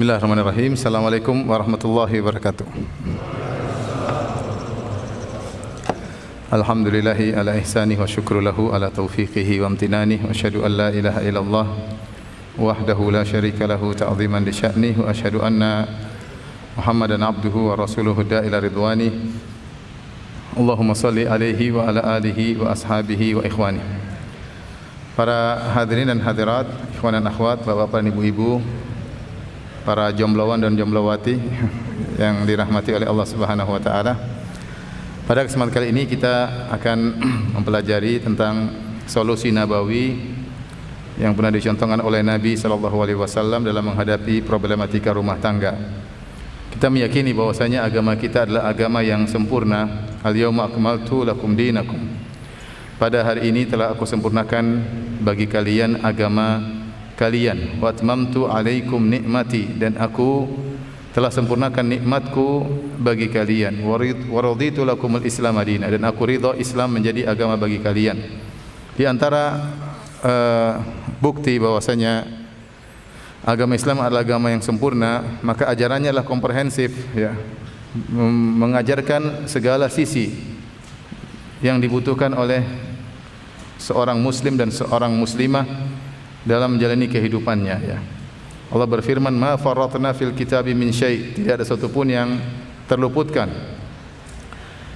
Bismillahirrahmanirrahim. Assalamualaikum warahmatullahi wabarakatuh. Alhamdulillahi ala ihsanih wa syukru lahu ala taufiqihi wa amtinanih wa asyhadu an la ilaha illallah wahdahu la syarika lahu ta'ziman li sya'nih wa asyhadu anna Muhammadan abduhu wa rasuluhu da'ila ridwanih. Allahumma salli alaihi wa ala alihi wa ashabihi wa ikhwanih. Para hadirin dan hadirat, ikhwan dan akhwat, bapak-bapak dan ibu-ibu, para jomblowan dan jomblowati yang dirahmati oleh Allah Subhanahu wa taala. Pada kesempatan kali ini kita akan mempelajari tentang solusi nabawi yang pernah dicontohkan oleh Nabi sallallahu alaihi wasallam dalam menghadapi problematika rumah tangga. Kita meyakini bahwasanya agama kita adalah agama yang sempurna. Al-yauma akmaltu lakum dinakum. Pada hari ini telah aku sempurnakan bagi kalian agama kalian. Wa atmamtu alaikum nikmati, dan aku telah sempurnakan nikmatku bagi kalian. Wa raditu lakumul Islam madina, dan aku ridha Islam menjadi agama bagi kalian. Di antara bukti bahwasanya agama Islam adalah agama yang sempurna, maka ajarannya adalah komprehensif, ya, mengajarkan segala sisi yang dibutuhkan oleh seorang muslim dan seorang muslimah dalam menjalani kehidupannya, ya. Allah berfirman, ma farratna fil kitabi min syai', tidak ada satu pun yang terluputkan.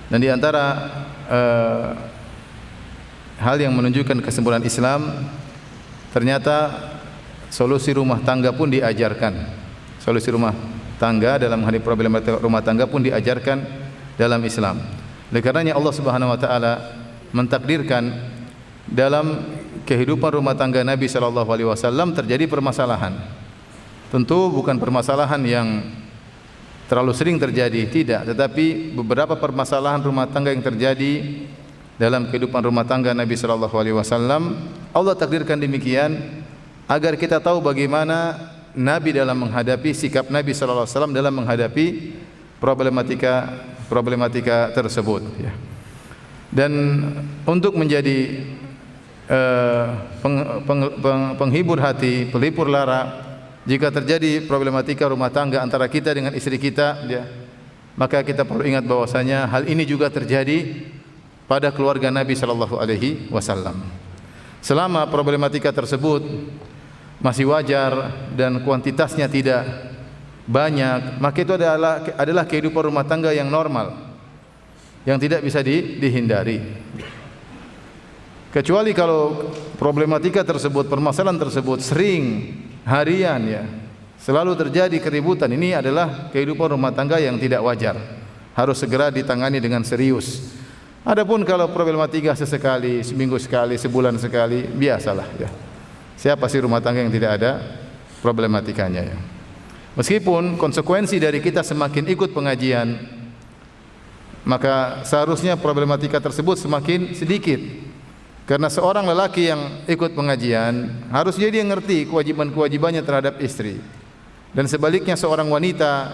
Dan di antara hal yang menunjukkan kesempurnaan Islam, ternyata solusi rumah tangga pun diajarkan. Solusi rumah tangga dalam menghadapi problematika rumah tangga pun diajarkan dalam Islam. Oleh karenanya Allah Subhanahu wa taala mentakdirkan dalam kehidupan rumah tangga Nabi sallallahu alaihi wasallam terjadi permasalahan. Tentu bukan permasalahan yang terlalu sering terjadi, tidak, tetapi beberapa permasalahan rumah tangga yang terjadi dalam kehidupan rumah tangga Nabi sallallahu alaihi wasallam Allah takdirkan demikian agar kita tahu bagaimana Nabi dalam menghadapi, sikap Nabi sallallahu alaihi wasallam dalam menghadapi problematika tersebut, ya. Dan untuk menjadi penghibur hati, pelipur lara jika terjadi problematika rumah tangga antara kita dengan istri kita, ya, maka kita perlu ingat bahwasanya hal ini juga terjadi pada keluarga Nabi sallallahu alaihi wasallam. Selama problematika tersebut masih wajar dan kuantitasnya tidak banyak, maka itu adalah kehidupan rumah tangga yang normal, yang tidak bisa dihindari. Kecuali kalau problematika tersebut, permasalahan tersebut sering, harian, ya, selalu terjadi keributan, ini adalah kehidupan rumah tangga yang tidak wajar, harus segera ditangani dengan serius. Adapun kalau problematika sesekali, seminggu sekali, sebulan sekali, biasalah, ya. Siapa sih rumah tangga yang tidak ada problematikanya, ya. Meskipun konsekuensi dari kita semakin ikut pengajian, maka seharusnya problematika tersebut semakin sedikit. Karena seorang lelaki yang ikut pengajian harusnya dia ngerti kewajiban-kewajibannya terhadap istri. Dan sebaliknya seorang wanita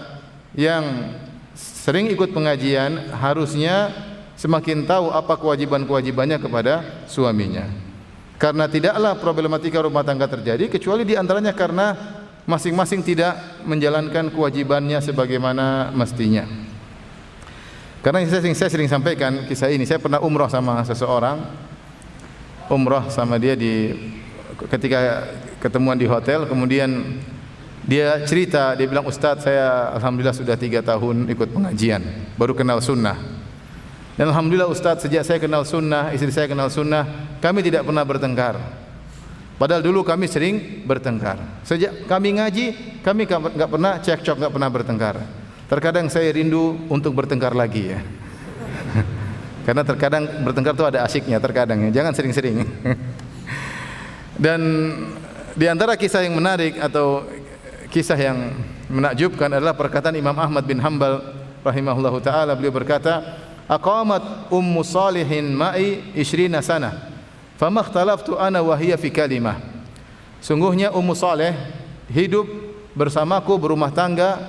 yang sering ikut pengajian harusnya semakin tahu apa kewajiban-kewajibannya kepada suaminya. Karena tidaklah problematika rumah tangga terjadi kecuali di antaranya karena masing-masing tidak menjalankan kewajibannya sebagaimana mestinya. Karena saya sering sampaikan kisah ini. Saya pernah umrah sama seseorang. Umrah sama dia ketika ketemuan di hotel, kemudian dia cerita, dia bilang, Ustadz, saya alhamdulillah sudah 3 tahun ikut pengajian, baru kenal sunnah. Dan alhamdulillah Ustadz, sejak saya kenal sunnah, istri saya kenal sunnah, kami tidak pernah bertengkar. Padahal dulu kami sering bertengkar. Sejak kami ngaji, kami enggak pernah cekcok, enggak pernah bertengkar. Terkadang saya rindu untuk bertengkar lagi, ya. Karena terkadang bertengkar itu ada asyiknya, terkadang, ya. Jangan sering-sering. Dan di antara kisah yang menarik atau kisah yang menakjubkan adalah perkataan Imam Ahmad bin Hanbal rahimahullahu taala. Beliau berkata, aqamat ummu salihin ma'i 20 sanah fama ikhtalaftu ana wa hiya fi kalimah. Sungguhnya Ummu Saleh hidup bersamaku berumah tangga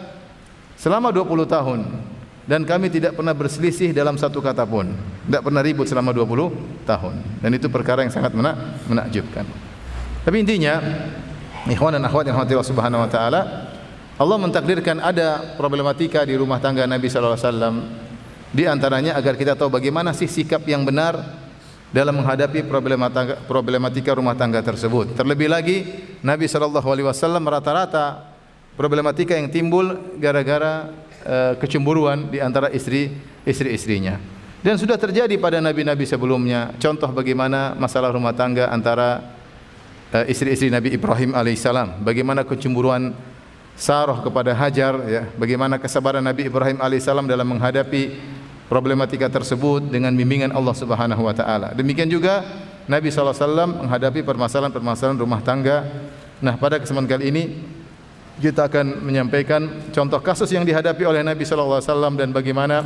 selama 20 tahun. Dan kami tidak pernah berselisih dalam satu kata pun. Tidak pernah ribut selama 20 tahun. Dan itu perkara yang sangat menakjubkan. Tapi intinya, ikhwan dan akhwat yang dirahmati Allah Subhanahu wa taala, Allah mentakdirkan ada problematika di rumah tangga Nabi sallallahu alaihi wasallam. Di antaranya agar kita tahu bagaimana sih sikap yang benar dalam menghadapi problematika rumah tangga tersebut. Terlebih lagi Nabi sallallahu alaihi wasallam rata-rata problematika yang timbul gara-gara kecemburuan di antara istri-istrinya. Dan sudah terjadi pada nabi-nabi sebelumnya. Contoh bagaimana masalah rumah tangga antara istri-istri Nabi Ibrahim alaihissalam, bagaimana kecemburuan Sarah kepada Hajar, ya, bagaimana kesabaran Nabi Ibrahim alaihissalam dalam menghadapi problematika tersebut dengan bimbingan Allah Subhanahu wa taala. Demikian juga Nabi sallallahu alaihi wasallam menghadapi permasalahan-permasalahan rumah tangga. Nah, pada kesempatan kali ini kita akan menyampaikan contoh kasus yang dihadapi oleh Nabi sallallahu alaihi wasallam dan bagaimana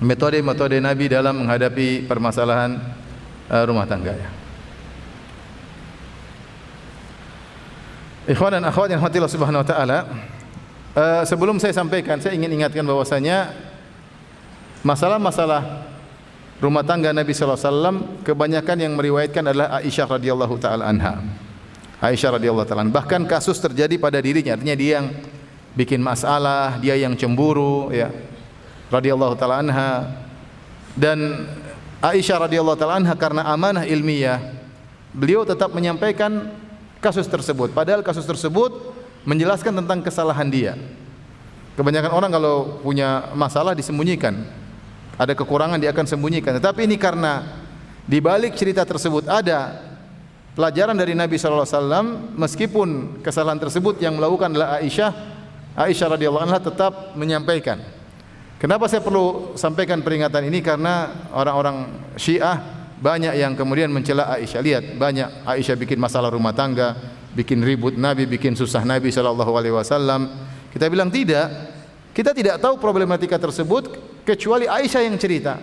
metode-metode Nabi dalam menghadapi permasalahan rumah tangga, ya. Ikhwan dan akhwat yang dirahmati Allah Subhanahu wa taala, sebelum saya sampaikan, saya ingin ingatkan bahwasanya masalah-masalah rumah tangga Nabi sallallahu alaihi wasallam kebanyakan yang meriwayatkan adalah Aisyah radhiyallahu taala anha. Aisyah radhiyallahu taala, bahkan kasus terjadi pada dirinya, artinya dia yang bikin masalah, dia yang cemburu, ya, radhiyallahu taala anha. Dan Aisyah radhiyallahu taala anha karena amanah ilmiah, beliau tetap menyampaikan kasus tersebut, padahal kasus tersebut menjelaskan tentang kesalahan dia. Kebanyakan orang kalau punya masalah disembunyikan, ada kekurangan dia akan sembunyikan. Tetapi ini karena di balik cerita tersebut ada pelajaran dari Nabi sallallahu alaihi wasallam, meskipun kesalahan tersebut yang melakukan adalah Aisyah radhiyallahu anha tetap menyampaikan. Kenapa saya perlu sampaikan peringatan ini? Karena orang-orang Syiah banyak yang kemudian mencela Aisyah. Lihat, banyak Aisyah bikin masalah rumah tangga, bikin ribut Nabi, bikin susah Nabi sallallahu alaihi wasallam. Kita bilang tidak. Kita tidak tahu problematika tersebut kecuali Aisyah yang cerita.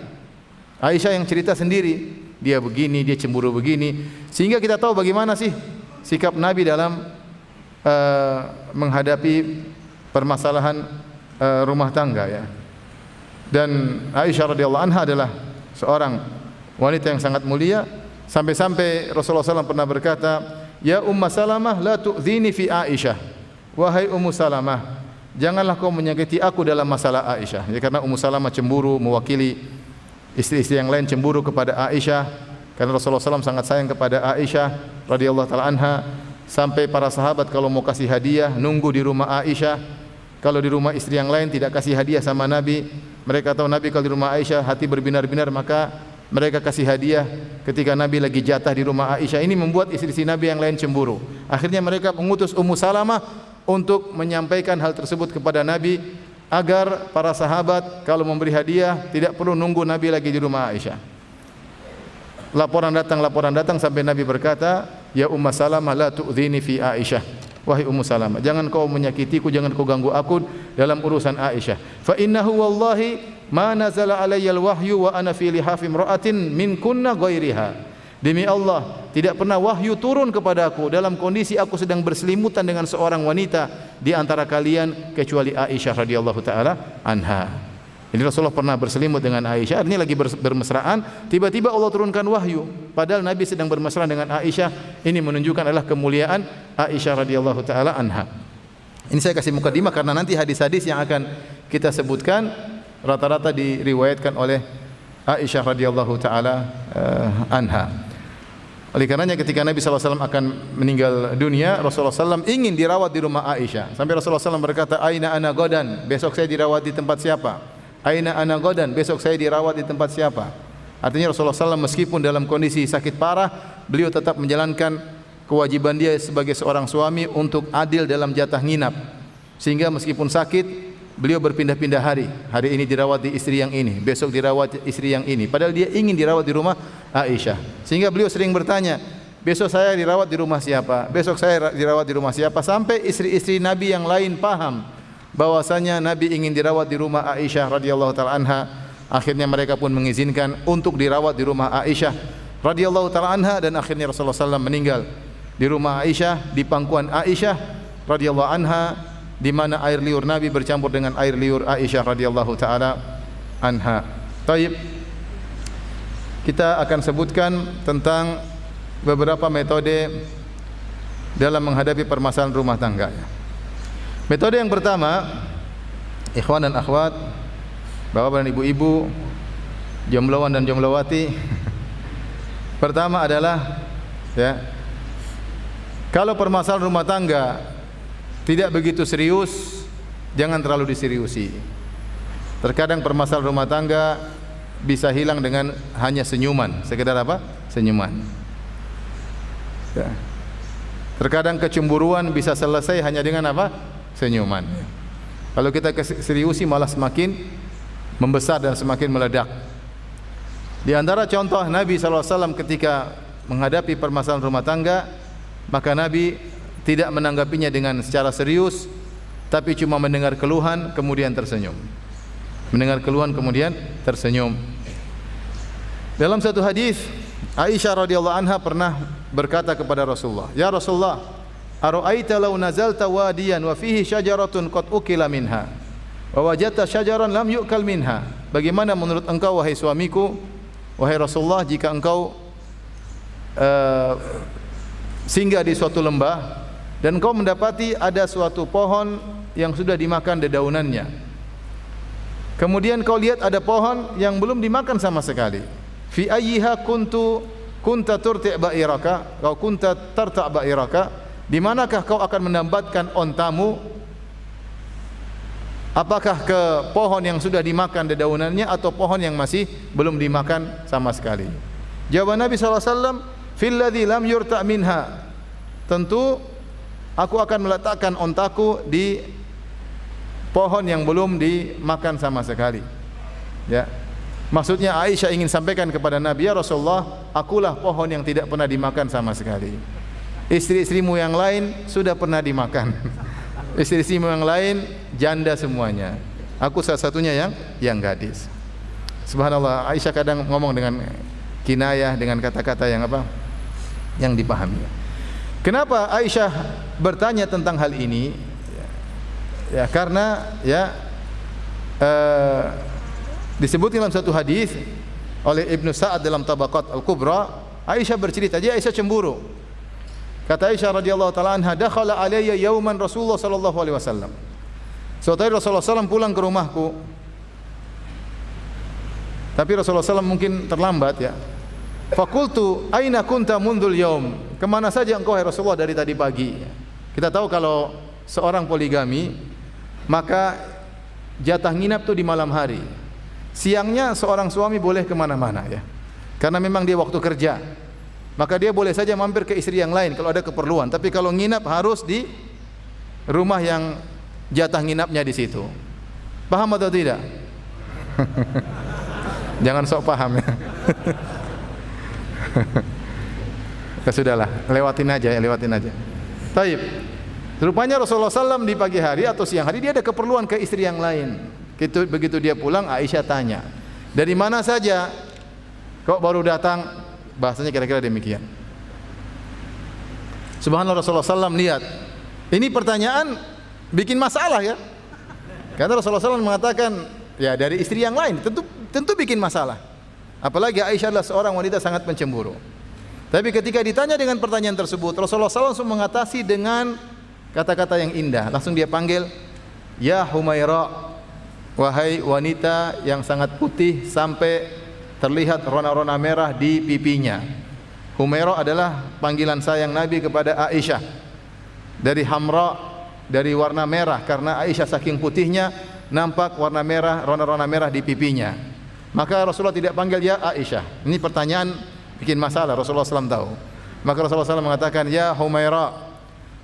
Aisyah yang cerita sendiri, dia begini, dia cemburu begini, sehingga kita tahu bagaimana sih sikap Nabi dalam menghadapi permasalahan rumah tangga, ya. Dan Aisyah radhiyallahu anha adalah seorang wanita yang sangat mulia, sampai-sampai Rasulullah SAW pernah berkata, "Ya Ummu Salamah, la tu'dhini fi Aisyah." Wahai Ummu Salamah, janganlah kau menyakiti aku dalam masalah Aisyah. Ya, karena Ummu Salamah cemburu, mewakili istri-istri yang lain cemburu kepada Aisyah, karena Rasulullah SAW sangat sayang kepada Aisyah radhiyallahu taala anha, sampai para sahabat kalau mau kasih hadiah nunggu di rumah Aisyah. Kalau di rumah istri yang lain tidak kasih hadiah sama Nabi. Mereka tahu Nabi kalau di rumah Aisyah hati berbinar-binar, maka mereka kasih hadiah ketika Nabi lagi jatah di rumah Aisyah. Ini membuat istri-istri Nabi yang lain cemburu. Akhirnya mereka mengutus Ummu Salamah untuk menyampaikan hal tersebut kepada Nabi, agar para sahabat kalau memberi hadiah tidak perlu nunggu Nabi lagi di rumah Aisyah. Laporan datang sampai Nabi berkata, "Ya Ummu Salamah, la tu'dhini fi Aisyah." Wahai Ummu Salamah, jangan kau menyakitiku, jangan kau ganggu aku dalam urusan Aisyah. Fa innahu wallahi ma nazala alayyal wahyu wa ana fi lihafi imra'atin min kunna ghairiha. Demi Allah, tidak pernah wahyu turun kepadaku dalam kondisi aku sedang berselimutan dengan seorang wanita di antara kalian kecuali Aisyah radhiyallahu taala anha. Jadi Rasulullah pernah berselimut dengan Aisyah, artinya lagi bermesraan, tiba-tiba Allah turunkan wahyu, padahal Nabi sedang bermesraan dengan Aisyah. Ini menunjukkan adalah kemuliaan Aisyah radhiyallahu taala anha. Ini saya kasih mukadimah karena nanti hadis-hadis yang akan kita sebutkan rata-rata diriwayatkan oleh Aisyah radhiyallahu taala anha. Oleh karenanya ketika Nabi SAW akan meninggal dunia, Rasulullah SAW ingin dirawat di rumah Aisyah. Sampai Rasulullah SAW berkata, "Aina ana godan?" Besok saya dirawat di tempat siapa? Aina ana godan? Besok saya dirawat di tempat siapa? Artinya Rasulullah SAW meskipun dalam kondisi sakit parah, beliau tetap menjalankan kewajiban dia sebagai seorang suami untuk adil dalam jatah nginap. Sehingga meskipun sakit, beliau berpindah-pindah hari. Hari ini dirawat di istri yang ini, besok dirawat istri yang ini. Padahal dia ingin dirawat di rumah Aisyah. Sehingga beliau sering bertanya, besok saya dirawat di rumah siapa? Besok saya dirawat di rumah siapa? Sampai istri-istri Nabi yang lain paham bahwasanya Nabi ingin dirawat di rumah Aisyah radhiyallahu taala anha. Akhirnya mereka pun mengizinkan untuk dirawat di rumah Aisyah radhiyallahu taala anha, dan akhirnya Rasulullah SAW meninggal di rumah Aisyah, di pangkuan Aisyah radhiyallahu anha, di mana air liur Nabi bercampur dengan air liur Aisyah radhiyallahu taala anha. Taib, kita akan sebutkan tentang beberapa metode dalam menghadapi permasalahan rumah tangga. Metode yang pertama, ikhwan dan akhwat, bapak dan ibu-ibu, jombloan dan jomblowati. Pertama adalah ya, kalau permasalahan rumah tangga tidak begitu serius, jangan terlalu diseriusi. Terkadang permasalahan rumah tangga bisa hilang dengan hanya senyuman, sekedar apa? Senyuman. Ya. Terkadang kecemburuan bisa selesai hanya dengan apa? Senyuman. Kalau kita seriusi malah semakin membesar dan semakin meledak. Di antara contoh Nabi SAW ketika menghadapi permasalahan rumah tangga, maka Nabi tidak menanggapinya dengan secara serius, tapi cuma mendengar keluhan kemudian tersenyum. Mendengar keluhan kemudian tersenyum. Dalam satu hadis, Aisyah radhiyallahu anha pernah berkata kepada Rasulullah, "Ya Rasulullah, ara'aita law nazalta wadiyan wa fihi syajaratun qad ukila minha wa wajadta syajaran lam yu'kal minha." Bagaimana menurut engkau wahai suamiku, wahai Rasulullah, jika engkau singgah di suatu lembah dan engkau mendapati ada suatu pohon yang sudah dimakan dedaunannya. Kemudian kau lihat ada pohon yang belum dimakan sama sekali. Fi ayyiha kunta turti' ba'iraka, kau kunta tarta' ba'iraka, di manakah kau akan menambatkan ontamu? Apakah ke pohon yang sudah dimakan dedaunannya atau pohon yang masih belum dimakan sama sekali? Jawaban Nabi SAW, fil ladzi lam yurta' minha. Tentu aku akan meletakkan ontaku di pohon yang belum dimakan sama sekali. Ya. Maksudnya Aisyah ingin sampaikan kepada Nabi, ya Rasulullah, akulah pohon yang tidak pernah dimakan sama sekali. Istri-istrimu yang lain sudah pernah dimakan. Istri-istrimu yang lain janda semuanya. Aku salah satunya yang gadis. Subhanallah, Aisyah kadang ngomong dengan kinayah, dengan kata-kata yang apa? Yang dipahami. Kenapa Aisyah bertanya tentang hal ini? Ya, karena ya disebutkan dalam satu hadis oleh Ibnu Sa'ad dalam Tabaqat Al-Kubra, Aisyah bercerita, dia Aisyah cemburu. Kata Aisyah radhiyallahu taala anha, dakhala alayya yauman Rasulullah sallallahu alaihi wasallam. Suatu hari Rasulullah SAW pulang ke rumahku. Tapi Rasulullah SAW mungkin terlambat ya. Fakultu aina kunta mundul yaum? Kemana saja engkau hai Rasulullah dari tadi pagi? Kita tahu kalau seorang poligami, maka jatah nginap itu di malam hari. Siangnya seorang suami boleh kemana-mana ya, karena memang dia waktu kerja. Maka dia boleh saja mampir ke istri yang lain kalau ada keperluan. Tapi kalau nginap harus di rumah yang jatah nginapnya di situ. Paham atau tidak? Jangan sok paham ya. Ya sudahlah, lewatin aja. Taib. Rupanya Rasulullah SAW di pagi hari atau siang hari dia ada keperluan ke istri yang lain. Begitu dia pulang, Aisyah tanya, dari mana saja kok baru datang? Bahasanya kira-kira demikian. Subhanallah, Rasulullah SAW lihat ini pertanyaan bikin masalah ya. Karena Rasulullah SAW mengatakan ya dari istri yang lain, tentu bikin masalah. Apalagi Aisyah adalah seorang wanita sangat pencemburu. Tapi ketika ditanya dengan pertanyaan tersebut, Rasulullah SAW langsung mengatasi dengan kata-kata yang indah. Langsung dia panggil, ya Humaira, wahai wanita yang sangat putih sampai terlihat rona-rona merah di pipinya. Humaira adalah panggilan sayang Nabi kepada Aisyah. Dari hamra, dari warna merah, karena Aisyah saking putihnya nampak warna merah, rona-rona merah di pipinya. Maka Rasulullah tidak panggil ya Aisyah. Ini pertanyaan bikin masalah, Rasulullah SAW tahu. Maka Rasulullah SAW mengatakan, ya Humaira,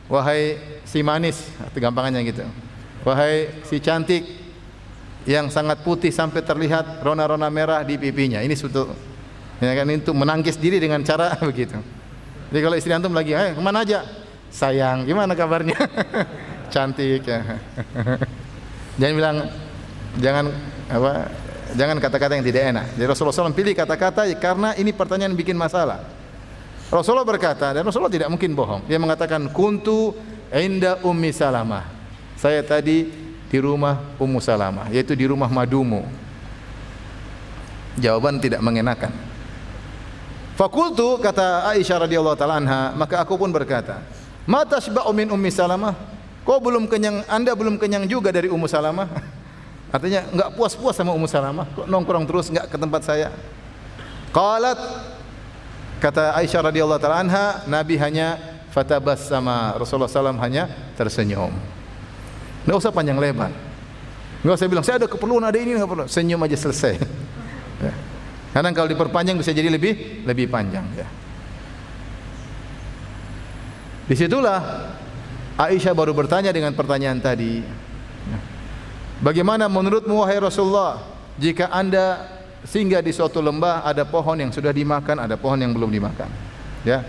wahai si manis, gampangannya gitu. Wahai si cantik yang sangat putih sampai terlihat rona-rona merah di pipinya. Ini suatu ya kan, itu menangkis diri dengan cara begitu. Jadi kalau istri antum lagi, kemana aja? Sayang, gimana kabarnya? Cantik ya. Jangan bilang, jangan kata-kata yang tidak enak. Jadi Rasulullah SAW pilih kata-kata karena ini pertanyaan bikin masalah. Rasulullah berkata, dan Rasulullah tidak mungkin bohong. Dia mengatakan, kuntu inda Ummi Salamah. Saya tadi di rumah Ummu Salamah, yaitu di rumah madumu. Jawaban tidak mengenakan. Fakultu, kata Aisyah radhiyallahu taala anha, maka aku pun berkata, ma tasba'u min Ummi Salamah? Kok belum kenyang? Anda belum kenyang juga dari Ummu Salamah? Artinya enggak puas-puas sama Ummu Salamah, kok nongkrong terus enggak ke tempat saya. Qalat, kata Aisyah radhiyallahu taala anha, Nabi hanya fatabassama, Rasulullah SAW hanya tersenyum. Enggak usah panjang lebar. Enggak usah bilang saya ada keperluan, ada ini, enggak perlu. Senyum aja selesai. Ya. Karena kalau diperpanjang bisa jadi lebih panjang, ya. Disitulah Aisyah baru bertanya dengan pertanyaan tadi. Bagaimana menurutmu wahai Rasulullah, jika Anda singgah di suatu lembah, ada pohon yang sudah dimakan, ada pohon yang belum dimakan, ya.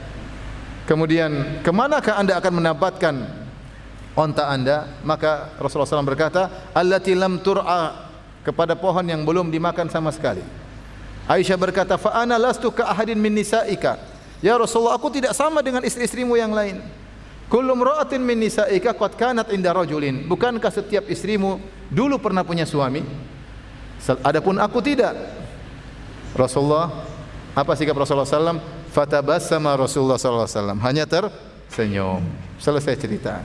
Kemudian kemanakah Anda akan mendapatkan onta Anda? Maka Rasulullah SAW berkata, allati lam tur'a, kepada pohon yang belum dimakan sama sekali. Aisyah berkata, fa ana lastu ka ahadin min nisaika. Ya Rasulullah, aku tidak sama dengan istri-istrimu yang lain. Kullu imra'atin min nisa'ika qad kanat inda rajulin. Bukankah setiap istrimu dulu pernah punya suami? Adapun aku tidak. Rasulullah, apa sikap Rasulullah SAW? Fatabassama Rasulullah SAW, hanya tersenyum. Selesai cerita.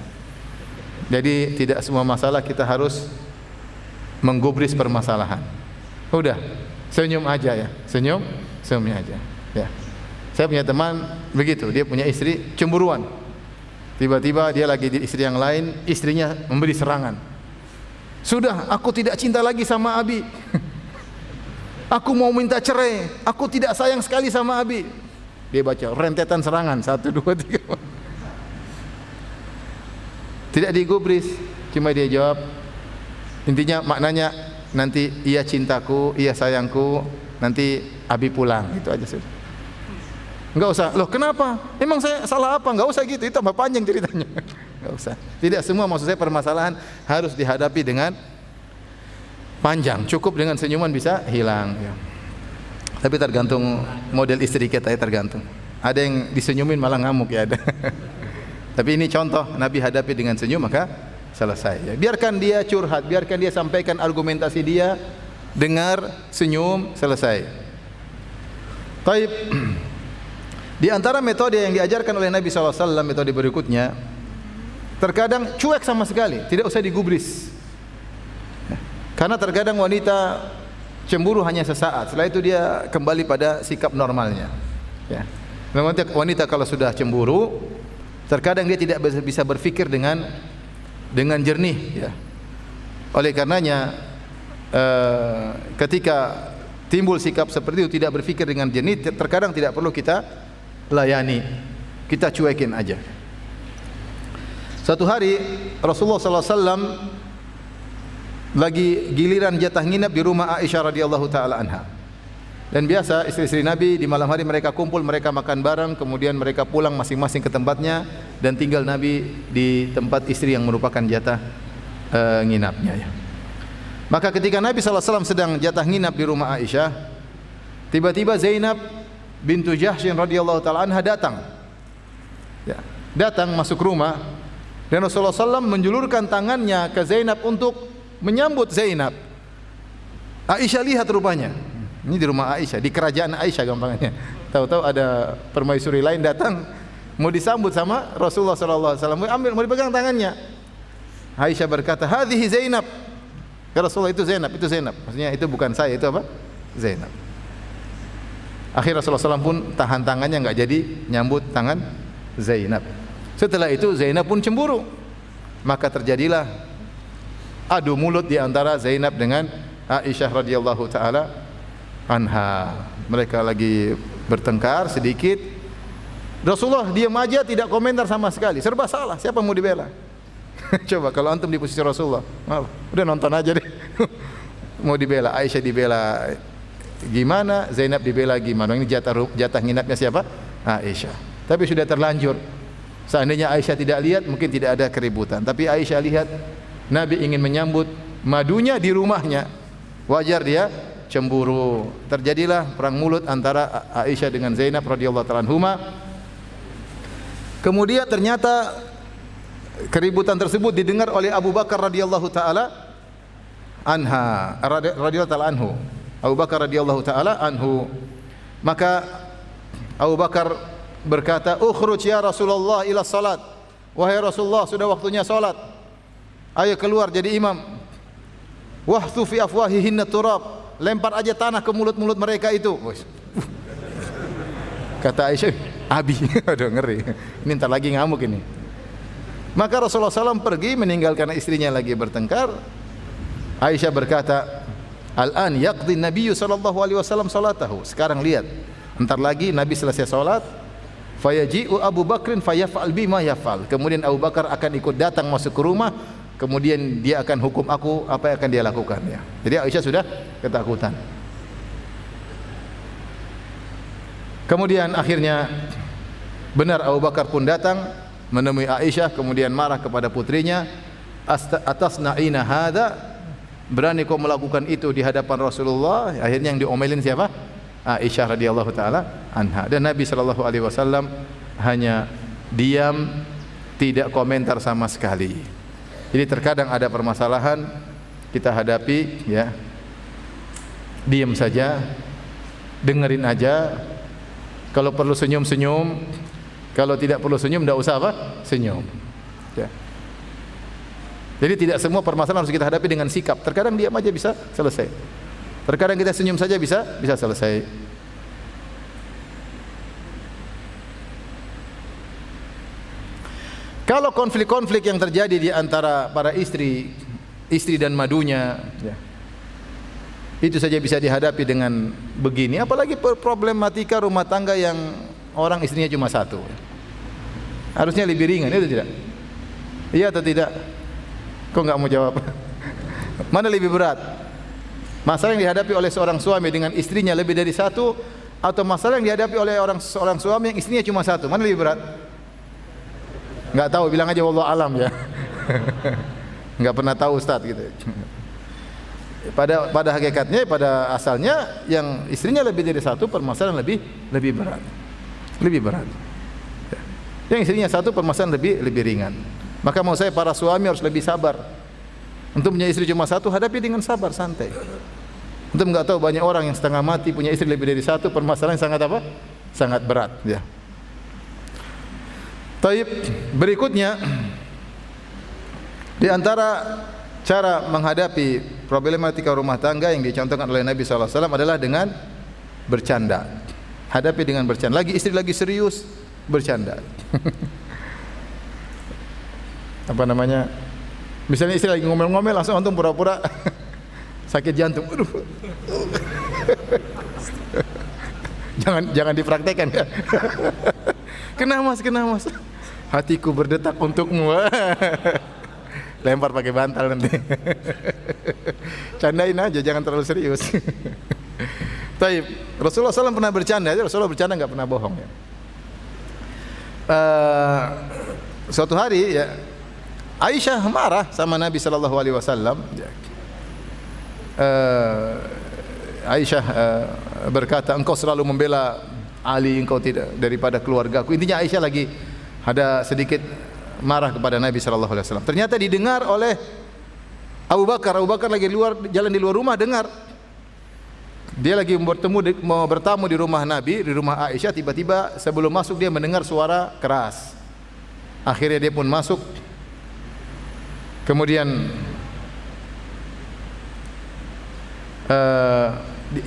Jadi tidak semua masalah kita harus menggubris permasalahan. Udah, senyum aja ya. Senyum aja. Ya. Saya punya teman begitu, dia punya istri cemburuan. Tiba-tiba dia lagi di istri yang lain, istrinya memberi serangan. Sudah, aku tidak cinta lagi sama Abi. Aku mau minta cerai. Aku tidak sayang sekali sama Abi. Dia baca rentetan serangan 1, 2, 3. Tidak digubris, cuma dia jawab. Intinya maknanya nanti ia cintaku, ia sayangku, nanti Abi pulang, itu aja sudah. Enggak usah, loh kenapa? Emang saya salah apa? Enggak usah gitu, itu tambah panjang ceritanya. Enggak usah. Tidak semua, maksud saya permasalahan harus dihadapi dengan panjang. Cukup dengan senyuman bisa hilang, ya. Tapi tergantung model istri kita, ya, tergantung. Ada yang disenyumin malah ngamuk, ya ada. Tapi ini contoh, Nabi hadapi dengan senyum maka selesai, ya. Biarkan dia curhat, biarkan dia sampaikan argumentasi dia, dengar, senyum, selesai. Baik. Di antara metode yang diajarkan oleh Nabi SAW, metode berikutnya, terkadang cuek sama sekali, tidak usah digubris. Karena terkadang wanita cemburu hanya sesaat, setelah itu dia kembali pada sikap normalnya. Ya. Wanita kalau sudah cemburu, terkadang dia tidak bisa berpikir dengan jernih. Ya. Oleh karenanya, ketika timbul sikap seperti itu, tidak berpikir dengan jernih, terkadang tidak perlu kita layani, kita cuekin aja. Satu hari Rasulullah SAW lagi giliran jatah nginap di rumah Aisyah radhiyallahu taala anha. Dan biasa istri-istri Nabi di malam hari mereka kumpul, mereka makan bareng, kemudian mereka pulang masing-masing ke tempatnya dan tinggal Nabi di tempat istri yang merupakan jatah nginapnya, ya. Maka ketika Nabi SAW sedang jatah nginap di rumah Aisyah, tiba-tiba Zainab bintu Jahsy radhiyallahu taala anha datang. Ya, datang masuk rumah dan Rasulullah SAW menjulurkan tangannya ke Zainab untuk menyambut Zainab. Aisyah lihat rupanya. Ini di rumah Aisyah, di kerajaan Aisyah gampangnya. Tahu-tahu ada permaisuri lain datang mau disambut sama Rasulullah SAW. Mau dipegang tangannya. Aisyah berkata, "Hadhihi Zainab." Ya Rasulullah, itu Zainab, itu Zainab. Maksudnya itu bukan saya, itu apa? Zainab. Akhirnya Rasulullah SAW pun tahan tangannya, enggak jadi nyambut tangan Zainab. Setelah itu Zainab pun cemburu. Maka terjadilah adu mulut di antara Zainab dengan Aisyah radhiyallahu taala anha. Mereka lagi bertengkar sedikit. Rasulullah diam aja, tidak komentar sama sekali. Serba salah, siapa mau dibela? Coba kalau antum di posisi Rasulullah, udah nonton aja deh. Mau dibela, Aisyah dibela gimana, Zainab dibela gimana. Ini jatah nginapnya siapa? Aisyah. Tapi sudah terlanjur. Seandainya Aisyah tidak lihat, mungkin tidak ada keributan. Tapi Aisyah lihat Nabi ingin menyambut madunya di rumahnya. Wajar dia cemburu. Terjadilah perang mulut antara Aisyah dengan Zainab radhiyallahu ta'ala anhuma. Kemudian ternyata keributan tersebut didengar oleh Abu Bakar radhiyallahu ta'ala radhiyallahu ta'ala anhu. Abu Bakar radhiyallahu taala anhu. Maka Abu Bakar berkata, "Ukhruj ya Rasulullah ila salat." Wahai Rasulullah, sudah waktunya salat. Ayo keluar jadi imam. Wahthu fi afwahihinna turab. Lempar aja tanah ke mulut-mulut mereka itu. Kata Aisyah, Abi, aduh ngeri. Ini ntar lagi ngamuk ini. Maka Rasulullah SAW pergi meninggalkan istrinya lagi bertengkar. Aisyah berkata, Al-an yaqdi Nabi sallallahu alaihi wasallam salatahu. Sekarang lihat, entar lagi Nabi selesai salat, fayaji'u Abu Bakrin fayaf'al bima yaf'al. Kemudian Abu Bakar akan ikut datang masuk ke rumah, kemudian dia akan hukum aku apa yang akan dia lakukan ya. Jadi Aisyah sudah ketakutan. Kemudian akhirnya benar Abu Bakar pun datang menemui Aisyah, kemudian marah kepada putrinya, atasna'ina hadza, berani kau melakukan itu di hadapan Rasulullah. Akhirnya yang diomelin siapa? Aisyah radhiyallahu taala anha. Dan Nabi sallallahu alaihi wasallam hanya diam, tidak komentar sama sekali. Jadi terkadang ada permasalahan kita hadapi ya, diam saja, dengerin aja. Kalau perlu senyum-senyum, kalau tidak perlu senyum tidak usah apa? Senyum. Ya. Jadi tidak semua permasalahan harus kita hadapi dengan sikap. Terkadang diam aja bisa selesai. Terkadang kita senyum saja bisa selesai. Kalau konflik-konflik yang terjadi di antara para istri dan madunya, ya, itu saja bisa dihadapi dengan begini. Apalagi problematika rumah tangga yang orang istrinya cuma satu. Harusnya lebih ringan, itu tidak? Iya atau tidak? Kok nggak mau jawab? Mana lebih berat? Masalah yang dihadapi oleh seorang suami dengan istrinya lebih dari satu, atau masalah yang dihadapi oleh seorang suami yang istrinya cuma satu? Mana lebih berat? Nggak tahu, bilang aja wallahu alam ya. Nggak pernah tahu Ustaz gitu. Pada hakikatnya, pada asalnya yang istrinya lebih dari satu, permasalahan lebih berat. Lebih berat. Yang istrinya satu, permasalahan lebih ringan. Maka mau saya para suami harus lebih sabar. Untuk punya istri cuma satu, hadapi dengan sabar, santai. Untuk nggak tahu banyak orang yang setengah mati punya istri lebih dari satu, permasalahan yang sangat apa? Sangat berat. Ya. Taib, berikutnya di antara cara menghadapi problematika rumah tangga yang dicontohkan oleh Nabi SAW adalah dengan bercanda. Hadapi dengan bercanda. Lagi istri lagi serius, bercanda. Apa namanya? Misalnya istri lagi ngomel-ngomel, langsung antum pura-pura sakit jantung. Aduh. Jangan dipraktekkan ya. Kena mas. Hatiku berdetak untukmu. Lempar pakai bantal nanti. Candain aja, jangan terlalu serius. Taib. Rasulullah SAW pernah bercanda, Rasulullah bercanda nggak pernah bohong ya. Suatu hari ya, Aisyah marah sama Nabi sallallahu alaihi wasallam. Aisyah berkata, engkau selalu membela Ali, engkau tidak daripada keluargaku. Intinya Aisyah lagi ada sedikit marah kepada Nabi sallallahu alaihi wasallam. Ternyata didengar oleh Abu Bakar. Abu Bakar lagi jalan di luar rumah, dengar. Dia lagi mau bertamu di rumah Nabi, di rumah Aisyah. Tiba-tiba sebelum masuk dia mendengar suara keras. Akhirnya dia pun masuk. Kemudian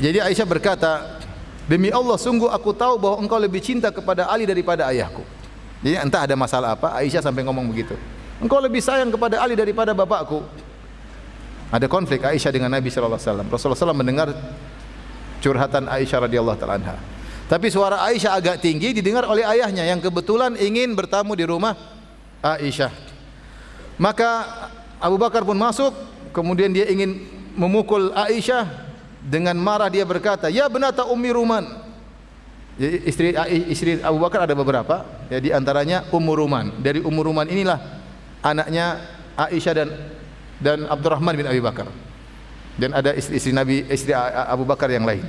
jadi Aisyah berkata, demi Allah sungguh aku tahu bahwa engkau lebih cinta kepada Ali daripada ayahku. Jadi entah ada masalah apa, Aisyah sampai ngomong begitu. Engkau lebih sayang kepada Ali daripada bapakku. Ada konflik Aisyah dengan Nabi sallallahu alaihi wasallam. Rasulullah SAW mendengar curhatan Aisyah radhiyallahu taala anha. Tapi suara Aisyah agak tinggi didengar oleh ayahnya yang kebetulan ingin bertamu di rumah Aisyah. Maka Abu Bakar pun masuk, kemudian dia ingin memukul Aisyah. Dengan marah dia berkata, ya benata Ummi Ruman. Jadi istri Abu Bakar ada beberapa, ya, di antaranya Ummu Ruman. Dari Ummu Ruman inilah anaknya Aisyah dan Abdurrahman bin Abi Bakar. Dan ada istri Abu Bakar yang lain.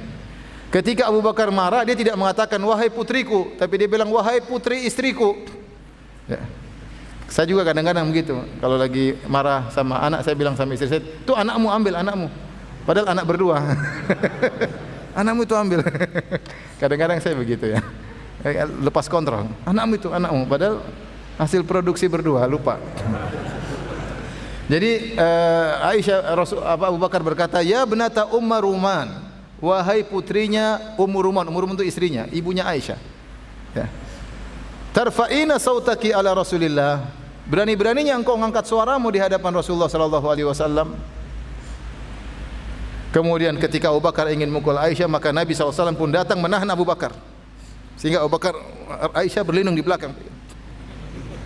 Ketika Abu Bakar marah, dia tidak mengatakan wahai putriku, tapi dia bilang wahai putri istriku. Ya. Saya juga kadang-kadang begitu. Kalau lagi marah sama anak, saya bilang sama istri saya, "Tuh anakmu, ambil anakmu." Padahal anak berdua. Anakmu itu ambil. Kadang-kadang saya begitu ya. Lepas kontrol. Anakmu itu anakmu, padahal hasil produksi berdua, lupa. Jadi Abu Bakar berkata, "Ya benata Ruman, wahai putrinya Ruman." Ruman itu istrinya, ibunya Aisyah. Ya. "Tarfa'ina sautaki ala Rasulillah." Berani-beraninya engkau mengangkat suaramu di hadapan Rasulullah sallallahu alaihi wasallam. Kemudian ketika Abu Bakar ingin mukul Aisyah, maka Nabi SAW pun datang menahan Abu Bakar. Sehingga Aisyah berlindung di belakang.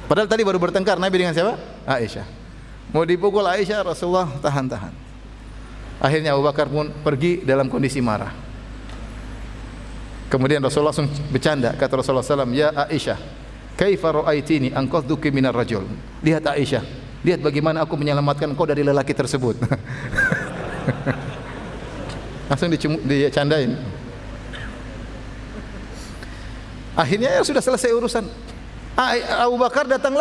Padahal tadi baru bertengkar Nabi dengan siapa? Aisyah. Mau dipukul Aisyah, Rasulullah tahan-tahan. Akhirnya Abu Bakar pun pergi dalam kondisi marah. Kemudian Rasulullah langsung bercanda, kata Rasulullah SAW, "Ya Aisyah, kaifa ra'aitini anqadhuki minar rajul?" Lihat Aisyah, lihat bagaimana aku menyelamatkan kau dari lelaki tersebut. Langsung dicandain. Akhirnya ya sudah selesai urusan. Abu Bakar datang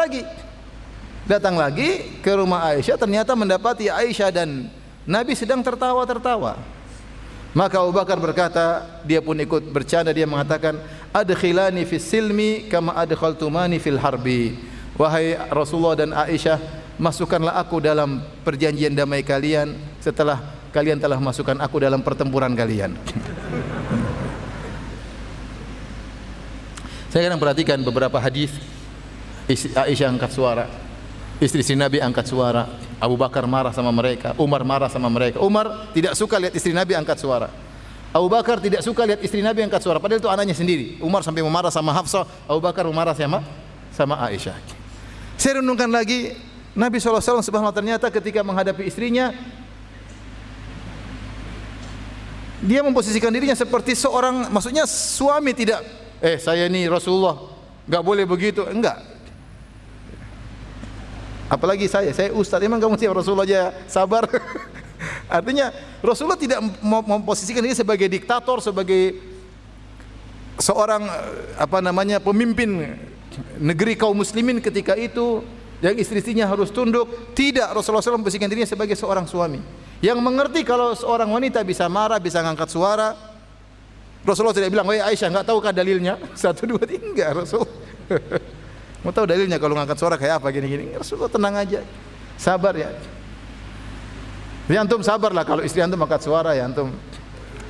lagi ke rumah Aisyah, ternyata mendapati Aisyah dan Nabi sedang tertawa-tertawa. Maka Abu Bakar berkata, dia pun ikut bercanda, dia mengatakan, "Adkhilani fis silmi kama adkhaltumani fil harbi." Wahai Rasulullah dan Aisyah, masukkanlah aku dalam perjanjian damai kalian setelah kalian telah masukkan aku dalam pertempuran kalian. Saya kadang perhatikan beberapa hadis, Aisyah angkat suara, istri Nabi angkat suara, Abu Bakar marah sama mereka, Umar marah sama mereka. Umar tidak suka lihat istri Nabi angkat suara. Abu Bakar tidak suka lihat istri Nabi angkat suara, padahal itu anaknya sendiri. Umar sampai memarah sama Hafsah, Abu Bakar memarah sama Aisyah. Saya renungkan lagi, Nabi SAW subhanallah ternyata ketika menghadapi istrinya, dia memposisikan dirinya seperti seorang, maksudnya suami tidak, saya ini Rasulullah, enggak boleh begitu, enggak. Apalagi saya ustaz, emang kamu siapa? Rasulullah aja sabar. Artinya Rasulullah tidak memposisikan diri sebagai diktator, sebagai seorang pemimpin negeri kaum muslimin ketika itu yang istri-istrinya harus tunduk. Tidak, Rasulullah SAW memposisikan dirinya sebagai seorang suami yang mengerti kalau seorang wanita bisa marah, bisa ngangkat suara. Rasulullah tidak bilang, "Wahai Aisyah, enggak tahukah dalilnya?" 1, 2, 3, enggak. Rasul mau tahu dalilnya kalau ngangkat suara kayak apa gini-gini. Rasulullah tenang aja, sabar ya. Ya antum sabarlah, kalau istri antum angkat suara ya antum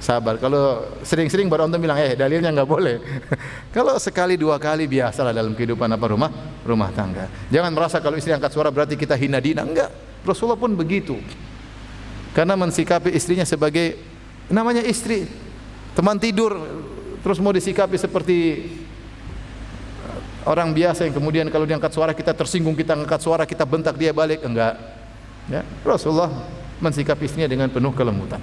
sabar. Kalau sering-sering baru antum bilang, dalilnya enggak boleh. Kalau sekali dua kali biasalah dalam kehidupan rumah tangga. Jangan merasa kalau istri angkat suara berarti kita hina dina. Enggak. Rasulullah pun begitu. Karena mensikapi istrinya sebagai namanya istri, teman tidur, terus mau disikapi seperti orang biasa yang kemudian kalau diangkat suara kita tersinggung, kita angkat suara kita bentak dia balik, enggak. Ya, Rasulullah mensikapi istrinya dengan penuh kelembutan.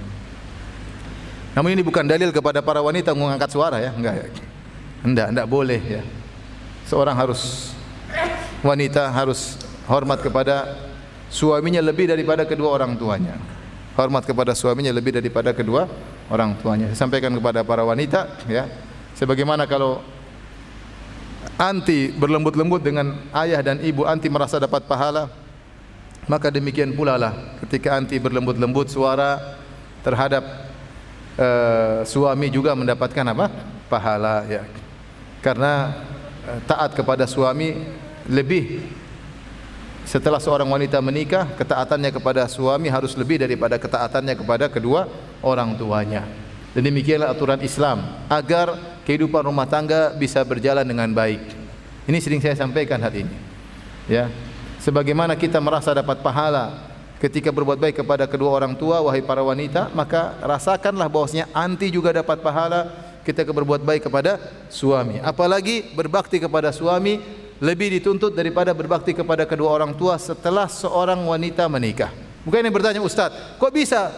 Namun ini bukan dalil kepada para wanita mengangkat suara ya, enggak. Enggak boleh ya. Seorang wanita harus hormat kepada suaminya lebih daripada kedua orang tuanya. Hormat kepada suaminya lebih daripada kedua orang tuanya. Saya sampaikan kepada para wanita ya, sebagaimana kalau anti berlembut-lembut dengan ayah dan ibu, anti merasa dapat pahala, maka demikian pula lah ketika anti berlembut-lembut suara terhadap suami juga mendapatkan pahala ya. Karena taat kepada suami lebih, setelah seorang wanita menikah, ketaatannya kepada suami harus lebih daripada ketaatannya kepada kedua orang tuanya. Dan demikianlah aturan Islam agar kehidupan rumah tangga bisa berjalan dengan baik. Ini sering saya sampaikan hari ini. Ya. Sebagaimana kita merasa dapat pahala ketika berbuat baik kepada kedua orang tua, wahai para wanita, maka rasakanlah bahwasanya anti juga dapat pahala ketika berbuat baik kepada suami. Apalagi berbakti kepada suami lebih dituntut daripada berbakti kepada kedua orang tua setelah seorang wanita menikah. Mungkin yang bertanya, "Ustaz, kok bisa?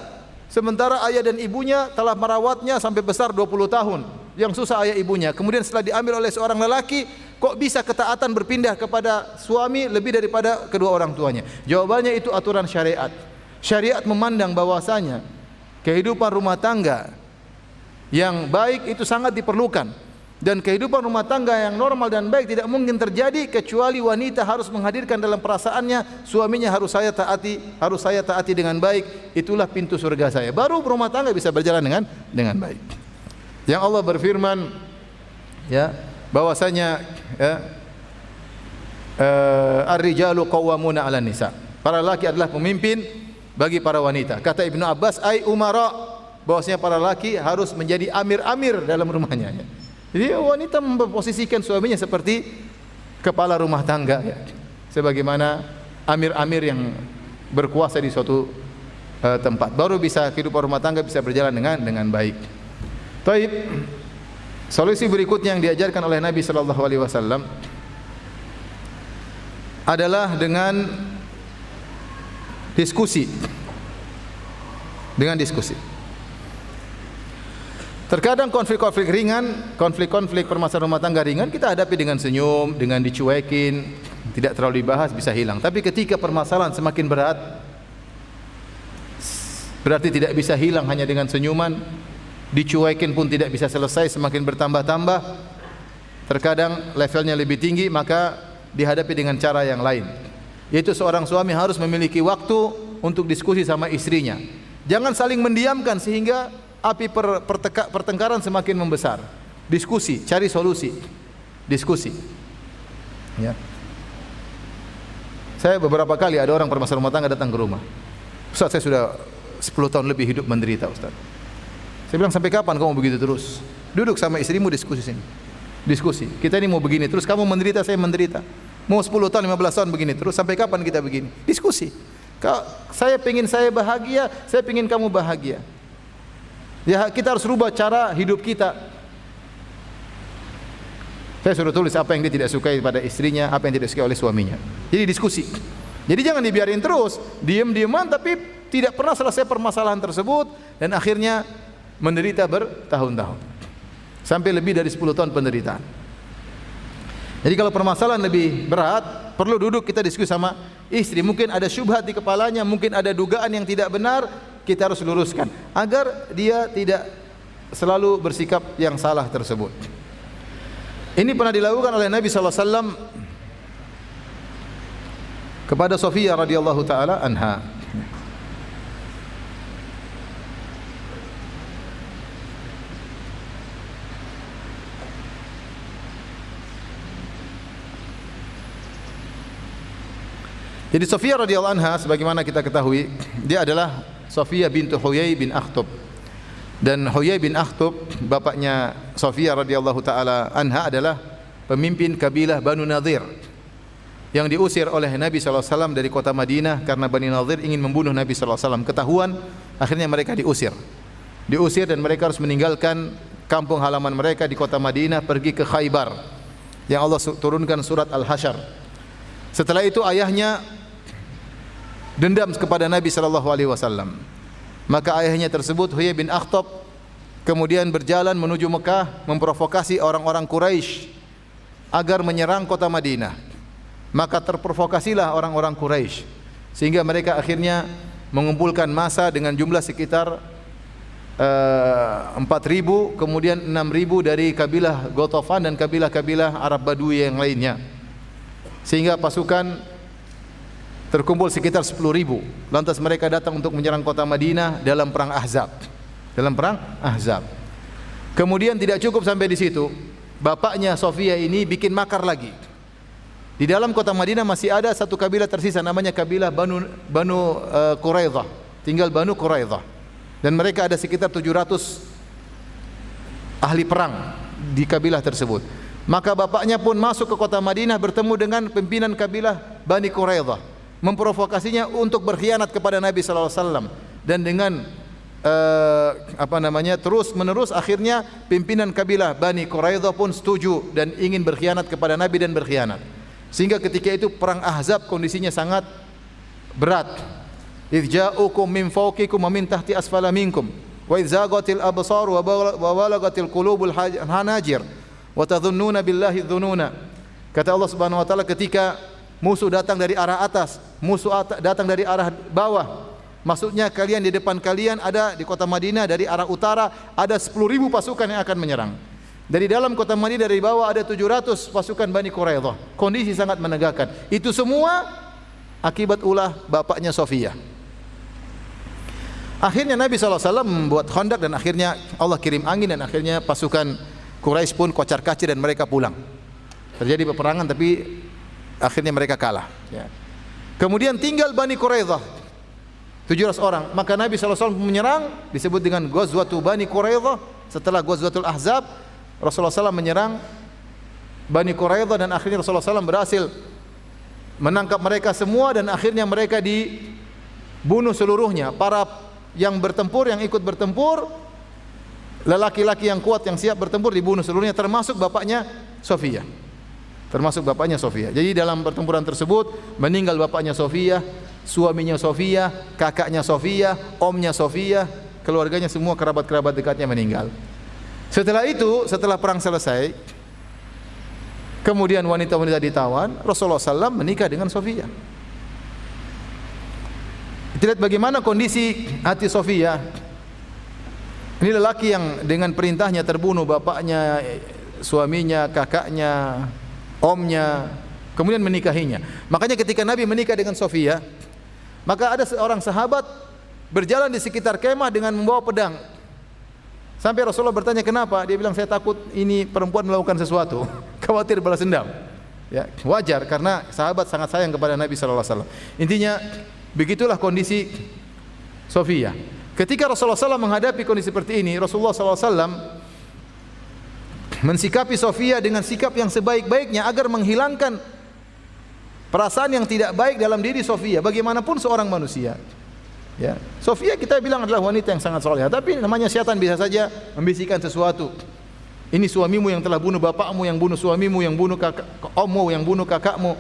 Sementara ayah dan ibunya telah merawatnya sampai besar 20 tahun. Yang susah ayah ibunya. Kemudian setelah diambil oleh seorang lelaki, kok bisa ketaatan berpindah kepada suami lebih daripada kedua orang tuanya?" Jawabannya itu aturan syariat. Syariat memandang bahwasanya kehidupan rumah tangga yang baik itu sangat diperlukan. Dan kehidupan rumah tangga yang normal dan baik tidak mungkin terjadi kecuali wanita harus menghadirkan dalam perasaannya, suaminya harus saya taati dengan baik, itulah pintu surga saya. Baru rumah tangga bisa berjalan dengan baik. Yang Allah berfirman ya, bahwasanya ya, ar-rijalu qawwamuna 'alan nisa. Para lelaki adalah pemimpin bagi para wanita. Kata Ibnu Abbas, ai umara, bahwasanya para lelaki harus menjadi amir-amir dalam rumahnya. Jadi wanita memposisikan suaminya seperti kepala rumah tangga, ya. Sebagaimana amir-amir yang berkuasa di suatu tempat. Baru bisa kehidupan rumah tangga bisa berjalan dengan baik. Taib. Solusi berikutnya yang diajarkan oleh Nabi sallallahu alaihi wasallam adalah dengan diskusi. Dengan diskusi. Terkadang konflik-konflik ringan, konflik-konflik permasalahan rumah tangga ringan kita hadapi dengan senyum, dengan dicuekin, tidak terlalu dibahas, bisa hilang. Tapi ketika permasalahan semakin berat, berarti tidak bisa hilang hanya dengan senyuman, dicuekin pun tidak bisa selesai, semakin bertambah-tambah. Terkadang levelnya lebih tinggi, maka dihadapi dengan cara yang lain. Yaitu seorang suami harus memiliki waktu untuk diskusi sama istrinya. Jangan saling mendiamkan sehingga api pertengkaran semakin membesar. Diskusi, cari solusi. Diskusi. Ya. Saya beberapa kali ada orang permasalahan rumah tangga datang ke rumah. Ustaz, saya sudah 10 tahun lebih hidup menderita, Ustaz. Saya bilang, sampai kapan kamu begitu terus? Duduk sama istrimu, diskusi sini. Diskusi. Kita ini mau begini terus, kamu menderita, saya menderita. Mau 10 tahun, 15 tahun begini terus, sampai kapan kita begini? Diskusi. Saya pengen saya bahagia, saya pengen kamu bahagia. Ya, kita harus rubah cara hidup kita. Saya suruh tulis apa yang dia tidak sukai pada istrinya, apa yang tidak sukai oleh suaminya. Jadi diskusi. Jadi jangan dibiarin terus, diam-diaman tapi tidak pernah selesai permasalahan tersebut dan akhirnya menderita bertahun-tahun. Sampai lebih dari 10 tahun penderitaan. Jadi kalau permasalahan lebih berat, perlu duduk kita diskusi sama istri. Mungkin ada syubhat di kepalanya, mungkin ada dugaan yang tidak benar, kita harus luruskan agar dia tidak selalu bersikap yang salah tersebut. Ini pernah dilakukan oleh Nabi sallallahu alaihi wasallam kepada Sofiyah radhiyallahu taala anha. Jadi Sofiyah radhiyallahu anha, sebagaimana kita ketahui, dia adalah Sofiyah bintu Huyai bin Akhtab. Dan Huyai bin Akhtab, bapaknya Sofiyah radhiyallahu taala anha, adalah pemimpin kabilah Banu Nadhir yang diusir oleh Nabi sallallahu alaihi wasallam dari kota Madinah karena Bani Nadhir ingin membunuh Nabi sallallahu alaihi wasallam. Ketahuan, akhirnya mereka diusir. Diusir dan mereka harus meninggalkan kampung halaman mereka di kota Madinah, pergi ke Khaybar yang Allah turunkan surat Al-Hasyr. Setelah itu ayahnya dendam kepada Nabi sallallahu alaihi wasallam. Maka ayahnya tersebut, Huyai bin Akhtab, kemudian berjalan menuju Mekah memprovokasi orang-orang Quraisy agar menyerang kota Madinah. Maka terprovokasilah orang-orang Quraisy sehingga mereka akhirnya mengumpulkan massa dengan jumlah sekitar 4.000, kemudian 6.000 dari kabilah Ghatafan dan kabilah-kabilah Arab Badui yang lainnya. Sehingga pasukan terkumpul sekitar 10.000. Lantas mereka datang untuk menyerang kota Madinah dalam perang Ahzab. Dalam perang Ahzab. Kemudian tidak cukup sampai di situ. Bapaknya Sofiyah ini bikin makar lagi. Di dalam kota Madinah masih ada satu kabilah tersisa, namanya kabilah Banu Quraidah. Tinggal Banu Quraidah. Dan mereka ada sekitar 700 ahli perang di kabilah tersebut. Maka bapaknya pun masuk ke kota Madinah bertemu dengan pimpinan kabilah Bani Quraidah, memprovokasinya untuk berkhianat kepada Nabi sallallahu alaihi wasallam, dan dengan terus menerus akhirnya pimpinan kabilah Bani Quraidah pun setuju dan ingin berkhianat kepada Nabi dan berkhianat. Sehingga ketika itu perang Ahzab kondisinya sangat berat. Idz ja'ukum min fawqikum wa min tahti asfala minkum wa idz zaghatil absar wa balagatil qulubul hanajir wa tadhunnuna billahi dhununa. Kata Allah Subhanahu wa taala, ketika musuh datang dari arah atas, musuh datang dari arah bawah. Maksudnya kalian di depan kalian ada di kota Madinah dari arah utara ada 10.000 pasukan yang akan menyerang. Dari dalam kota Madinah dari bawah ada 700 pasukan Bani Quraidah. Kondisi sangat menegangkan. Itu semua akibat ulah bapaknya Sofiyah. Akhirnya Nabi SAW membuat khandak dan akhirnya Allah kirim angin dan akhirnya pasukan Quraisy pun kocar-kacir dan mereka pulang. Terjadi peperangan tapi akhirnya mereka kalah. Ya. Kemudian tinggal Bani Quraidah 700 orang. Maka Nabi SAW menyerang, disebut dengan Ghazwatu Bani Quraidah. Setelah Ghazwatul Ahzab, Rasulullah SAW menyerang Bani Quraidah dan akhirnya Rasulullah SAW berhasil menangkap mereka semua dan akhirnya mereka dibunuh seluruhnya. Para yang bertempur, yang ikut bertempur, lelaki-laki yang kuat yang siap bertempur dibunuh seluruhnya, termasuk bapaknya Sofia. Jadi dalam pertempuran tersebut meninggal bapaknya Sofia, suaminya Sofia, kakaknya Sofia, omnya Sofia, keluarganya semua, kerabat-kerabat dekatnya meninggal. Setelah itu, setelah perang selesai, kemudian wanita-wanita ditawan, Rasulullah SAW menikah dengan Sofia. Kita lihat bagaimana kondisi hati Sofia. Ini lelaki yang dengan perintahnya terbunuh bapaknya, suaminya, kakaknya, omnya, kemudian menikahinya. Makanya ketika Nabi menikah dengan Sofia, maka ada seorang sahabat berjalan di sekitar kemah dengan membawa pedang. Sampai Rasulullah bertanya kenapa? Dia bilang, saya takut ini perempuan melakukan sesuatu, khawatir balas dendam. Ya, wajar karena sahabat sangat sayang kepada Nabi SAW. Intinya begitulah kondisi Sofia. Ketika Rasulullah SAW menghadapi kondisi seperti ini, Rasulullah SAW mensikapi Sofia dengan sikap yang sebaik-baiknya agar menghilangkan perasaan yang tidak baik dalam diri Sofia. Bagaimanapun seorang manusia, ya, Sofia kita bilang adalah wanita yang sangat salehah, tapi namanya syaitan bisa saja membisikkan sesuatu. Ini suamimu yang telah bunuh bapakmu, yang bunuh suamimu, yang bunuh ommu, yang bunuh kakakmu.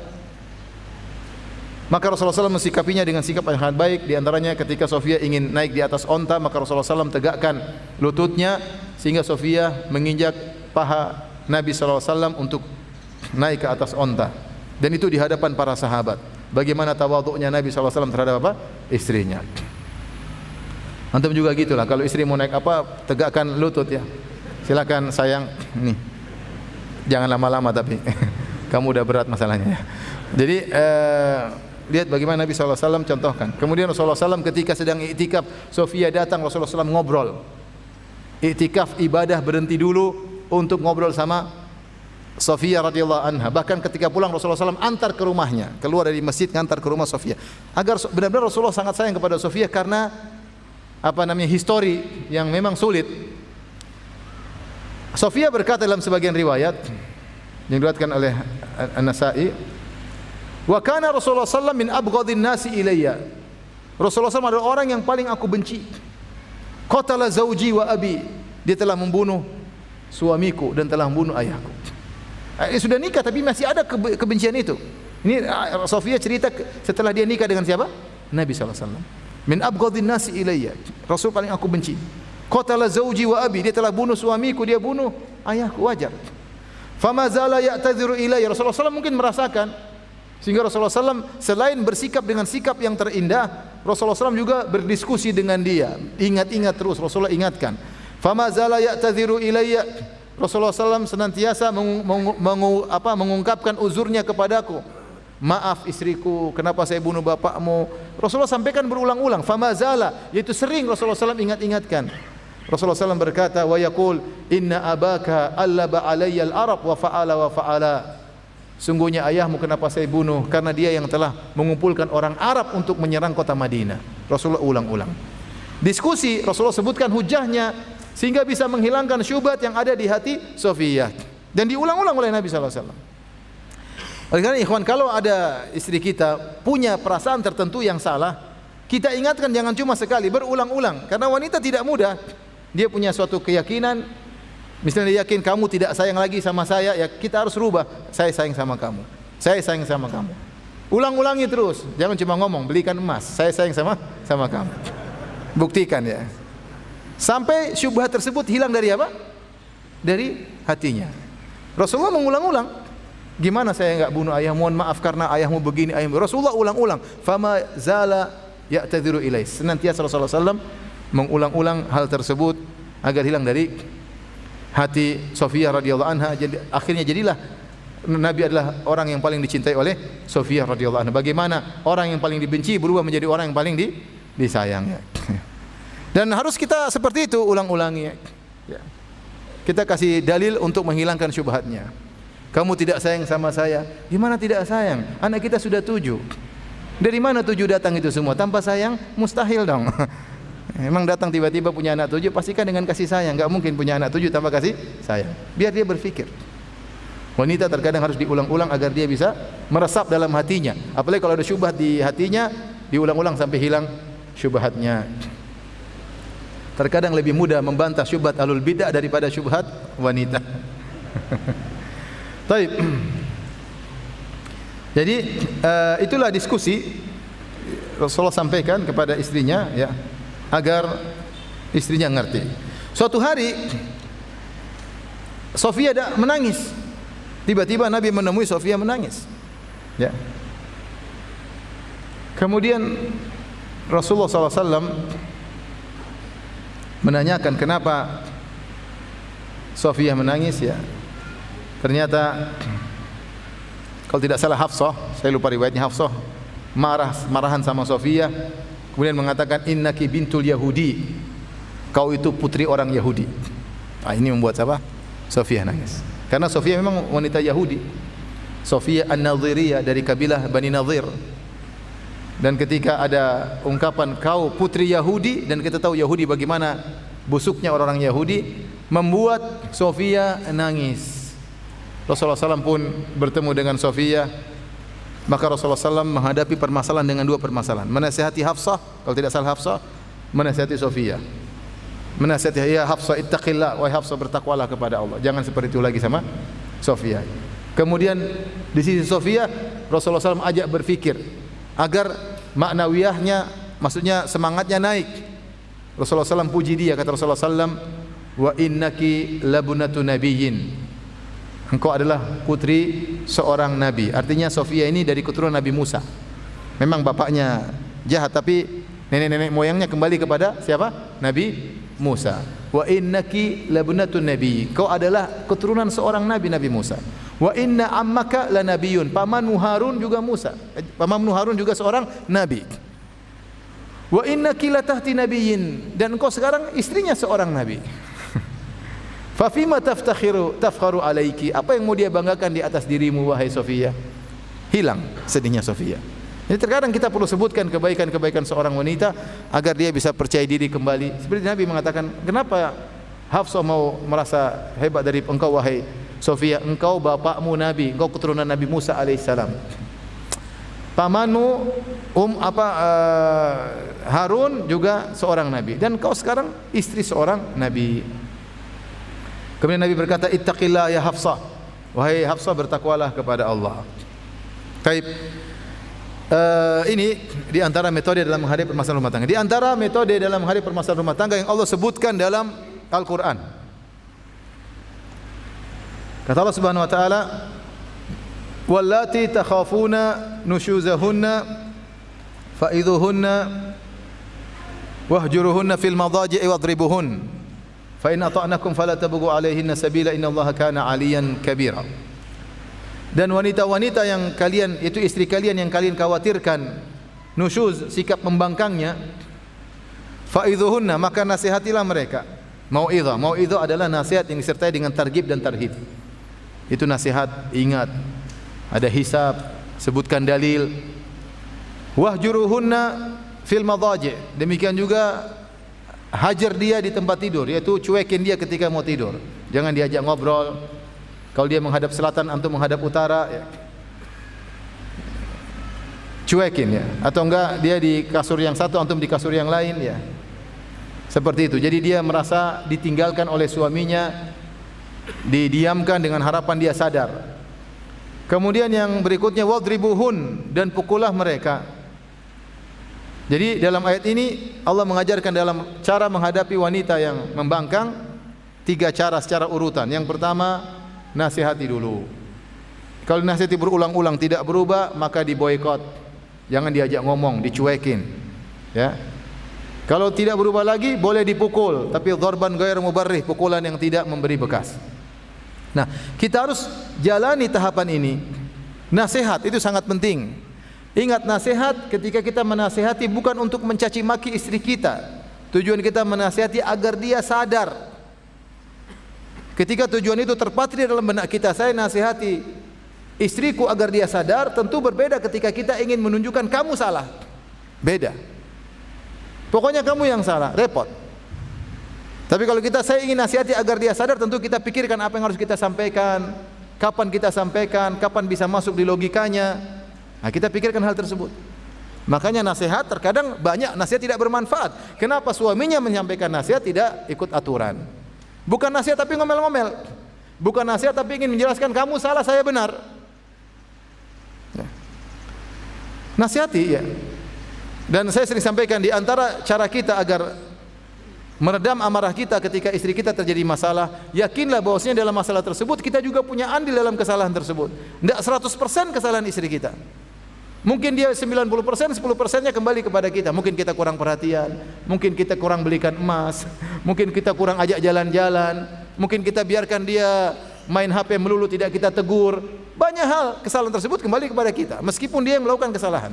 Maka Rasulullah SAW mensikapinya dengan sikap yang sangat baik. Di antaranya ketika Sofia ingin naik di atas onta, maka Rasulullah SAW tegakkan lututnya sehingga Sofia menginjak paha Nabi SAW untuk naik ke atas onta. Dan itu di hadapan para sahabat. Bagaimana tawaduknya Nabi SAW terhadap apa? Istrinya. Antum juga gitulah, kalau istri mau naik apa, tegakkan lutut ya. Silakan sayang, nih. Jangan lama-lama tapi kamu udah berat masalahnya ya. Jadi lihat bagaimana Nabi SAW contohkan. Kemudian Rasulullah SAW ketika sedang i'tikaf, Sofia datang, Rasulullah SAW ngobrol. I'tikaf ibadah berhenti dulu untuk ngobrol sama Sofia radhiyallahu anha. Bahkan ketika pulang Rasulullah SAW antar ke rumahnya, keluar dari masjid ngantar ke rumah Sofia. Agar benar-benar Rasulullah sangat sayang kepada Sofia karena histori yang memang sulit. Sofia berkata dalam sebagian riwayat yang diriwayatkan oleh An-Nasa'i, wa kana Rasulullah sallallahu min abghadin nasi ilayya. Rasulullah SAW adalah orang yang paling aku benci. Qatala zauji wa abi. Dia telah membunuh suamiku dan telah membunuh ayahku. Sudah nikah tapi masih ada kebencian itu. Ini Sofia cerita setelah dia nikah dengan siapa? Nabi SAW. Min abghadin nasi ilayya. Rasul paling aku benci. Qatala zauji wa abi. Dia telah bunuh suamiku, dia bunuh ayahku, wajar. Fama zala ya'tadhiru ilayya. Rasulullah SAW mungkin merasakan, sehingga Rasulullah SAW selain bersikap dengan sikap yang terindah, Rasulullah SAW juga berdiskusi dengan dia. Ingat-ingat terus, Rasulullah ingatkan. Fama zala ya'tadhiru ilayya. Rasulullah SAW senantiasa mengungkapkan uzurnya kepadaku. Maaf istriku, kenapa saya bunuh bapakmu? Rasulullah sampaikan berulang-ulang. Fama zala, yaitu sering Rasulullah SAW ingat-ingatkan. Rasulullah SAW berkata, wa yaqul inna abaka allaba alayya al-arab wa fa'ala. Sungguhnya ayahmu kenapa saya bunuh? Karena dia yang telah mengumpulkan orang Arab untuk menyerang kota Madinah. Rasulullah ulang-ulang. Diskusi, Rasulullah sebutkan hujahnya sehingga bisa menghilangkan syubhat yang ada di hati Sofia. Dan diulang-ulang oleh Nabi SAW. Oleh karena ikhwan, kalau ada istri kita punya perasaan tertentu yang salah, kita ingatkan jangan cuma sekali, berulang-ulang. Karena wanita tidak mudah. Dia punya suatu keyakinan, misalnya dia yakin kamu tidak sayang lagi sama saya, ya kita harus rubah. Saya sayang sama kamu. Saya sayang sama kamu. Ulang-ulangi terus. Jangan cuma ngomong, belikan emas. Saya sayang sama kamu. Buktikan ya. Sampai syubhat tersebut hilang dari apa? Dari hatinya. Rasulullah mengulang-ulang. Gimana saya enggak bunuh ayah? Mohon maaf karena ayahmu begini, ayahmu. Rasulullah ulang-ulang. Fama zala ya'tadhiru ilai. Senantiasa Rasulullah SAW mengulang-ulang hal tersebut agar hilang dari hati Sofia radhiyallahu anha. Jadi akhirnya jadilah Nabi adalah orang yang paling dicintai oleh Sofia radhiyallahu anha. Bagaimana orang yang paling dibenci berubah menjadi orang yang paling disayang. Dan harus kita seperti itu, ulang-ulangi. Kita kasih dalil untuk menghilangkan syubhatnya. Kamu tidak sayang sama saya. Gimana tidak sayang? Anak kita sudah 7. Dari mana 7 datang itu semua? Tanpa sayang mustahil dong. Memang datang tiba-tiba punya anak 7, pastikan dengan kasih sayang. Enggak mungkin punya anak 7 tanpa kasih sayang. Biar dia berpikir. Wanita terkadang harus diulang-ulang agar dia bisa meresap dalam hatinya. Apalagi kalau ada syubhat di hatinya, diulang-ulang sampai hilang syubhatnya. Terkadang lebih mudah membantah syubhat ahlul bidah daripada syubhat wanita. Baik. Jadi itulah diskusi Rasulullah sampaikan kepada istrinya, ya, agar istrinya ngerti. Suatu hari Sofia menangis. Tiba-tiba Nabi menemui Sofia menangis. Ya. Kemudian Rasulullah SAW menanyakan kenapa Sofia menangis, ya. Ternyata kalau tidak salah Hafsah, saya lupa riwayatnya, Hafsah marahan sama Sofia, kemudian mengatakan innaki bintul Yahudi, kau itu putri orang Yahudi. Nah, ini membuat siapa? Sofia nangis. Karena Sofia memang wanita Yahudi. Sofia An-Nadhiriyah dari kabilah Bani Nadhir. Dan ketika ada ungkapan kau putri Yahudi, dan kita tahu Yahudi bagaimana busuknya orang-orang Yahudi, membuat Sofia nangis. Rasulullah SAW pun bertemu dengan Sofia. Maka Rasulullah SAW menghadapi permasalahan dengan 2 permasalahan. Menasihati Hafsah, kalau tidak salah Hafsah, menasihati Sofia. Menasihati, ya Hafsah ittaqillah, wahai Hafsah bertakwalah kepada Allah. Jangan seperti itu lagi sama Sofia. Kemudian di sisi Sofia, Rasulullah SAW ajak berfikir agar maknawiyahnya, maksudnya semangatnya naik. Rasulullah SAW puji dia, kata Rasulullah SAW, wa innaki labunatu nabiyyin, engkau adalah putri seorang nabi. Artinya Sofia ini dari keturunan Nabi Musa. Memang bapaknya jahat, tapi nenek-nenek moyangnya kembali kepada siapa? Nabi Musa. Wa innaki labunatun nabi, kau adalah keturunan seorang nabi, Nabi Musa. Wa inna ammaka lanabiyyun, pamanmu Harun juga Musa. Pamanmu Harun juga seorang nabi. Wa innaki latahti nabiyyin, dan engkau sekarang istrinya seorang nabi. Fa fima tafkharu alaiki, apa yang mau dia banggakan di atas dirimu wahai Sofia? Hilang sedihnya Sofia. Jadi terkadang kita perlu sebutkan kebaikan-kebaikan seorang wanita agar dia bisa percaya diri kembali. Seperti Nabi mengatakan, kenapa Hafsah mau merasa hebat dari engkau wahai Sofia? Engkau bapakmu Nabi, engkau keturunan Nabi Musa alaihissalam. Pamanmu Harun juga seorang nabi, dan engkau sekarang istri seorang nabi. Kemudian Nabi berkata, ittaqillah ya Hafsah, wahai Hafsah bertakwalah kepada Allah. Baik. Ini di antara metode dalam menghadapi permasalahan rumah tangga. Di antara metode dalam menghadapi permasalahan rumah tangga yang Allah sebutkan dalam Al-Quran. Kata Allah Subhanahu wa taala, wallati takhafuna nushuzahunna fa'idhuhunna wahjuruhunna fil madaji'i wadribuhun fa in ata'nakum fala tabghu 'alaihinna sabila innallaha kana 'aliyan kabira. Dan wanita-wanita yang kalian, itu istri kalian yang kalian khawatirkan nusyuz, sikap membangkangnya, fa'idhuhunna, maka nasihatilah mereka. Mau'idhah adalah nasihat yang disertai dengan targhib dan tarhib. Itu nasihat, ingat, ada hisab, sebutkan dalil. Wahjuruhunna fil madaji', demikian juga hajar dia di tempat tidur, yaitu cuekin dia ketika mau tidur. Jangan diajak ngobrol. Kalau dia menghadap selatan, antum menghadap utara, ya, cuekin, ya. Atau enggak dia di kasur yang satu, antum di kasur yang lain, ya. Seperti itu. Jadi dia merasa ditinggalkan oleh suaminya, didiamkan dengan harapan dia sadar. Kemudian yang berikutnya, wadribuhun, dan pukullah mereka. Jadi dalam ayat ini Allah mengajarkan dalam cara menghadapi wanita yang membangkang 3 cara secara urutan. Yang pertama, nasihati dulu. Kalau nasihati berulang-ulang tidak berubah, maka diboikot. Jangan diajak ngomong, dicuekin. Ya. Kalau tidak berubah lagi, boleh dipukul, tapi dzarban ghair mubarrih, pukulan yang tidak memberi bekas. Nah, kita harus jalani tahapan ini. Nasihat itu sangat penting. Ingat, nasihat ketika kita menasihati bukan untuk mencaci maki istri kita. Tujuan kita menasihati agar dia sadar. Ketika tujuan itu terpatri dalam benak kita, saya nasihati istriku agar dia sadar tentu berbeda ketika kita ingin menunjukkan kamu salah. Beda. Pokoknya kamu yang salah, repot. Tapi kalau saya ingin nasihati agar dia sadar, tentu kita pikirkan apa yang harus kita sampaikan, kapan kita sampaikan, kapan bisa masuk di logikanya. Nah, kita pikirkan hal tersebut. Makanya nasihat terkadang banyak nasihat tidak bermanfaat. Kenapa suaminya menyampaikan nasihat tidak ikut aturan? Bukan nasihat tapi ngomel-ngomel. Bukan nasihat tapi ingin menjelaskan kamu salah, saya benar. Ya. Nasihati ya. Dan saya sering sampaikan di antara cara kita agar meredam amarah kita ketika istri kita terjadi masalah, yakinlah bahwasanya dalam masalah tersebut kita juga punya andil dalam kesalahan tersebut. Tidak 100% kesalahan istri kita. Mungkin dia 90%, 10%-nya kembali kepada kita. Mungkin kita kurang perhatian, mungkin kita kurang belikan emas, mungkin kita kurang ajak jalan-jalan, mungkin kita biarkan dia main HP melulu tidak kita tegur. Banyak hal kesalahan tersebut kembali kepada kita, meskipun dia yang melakukan kesalahan.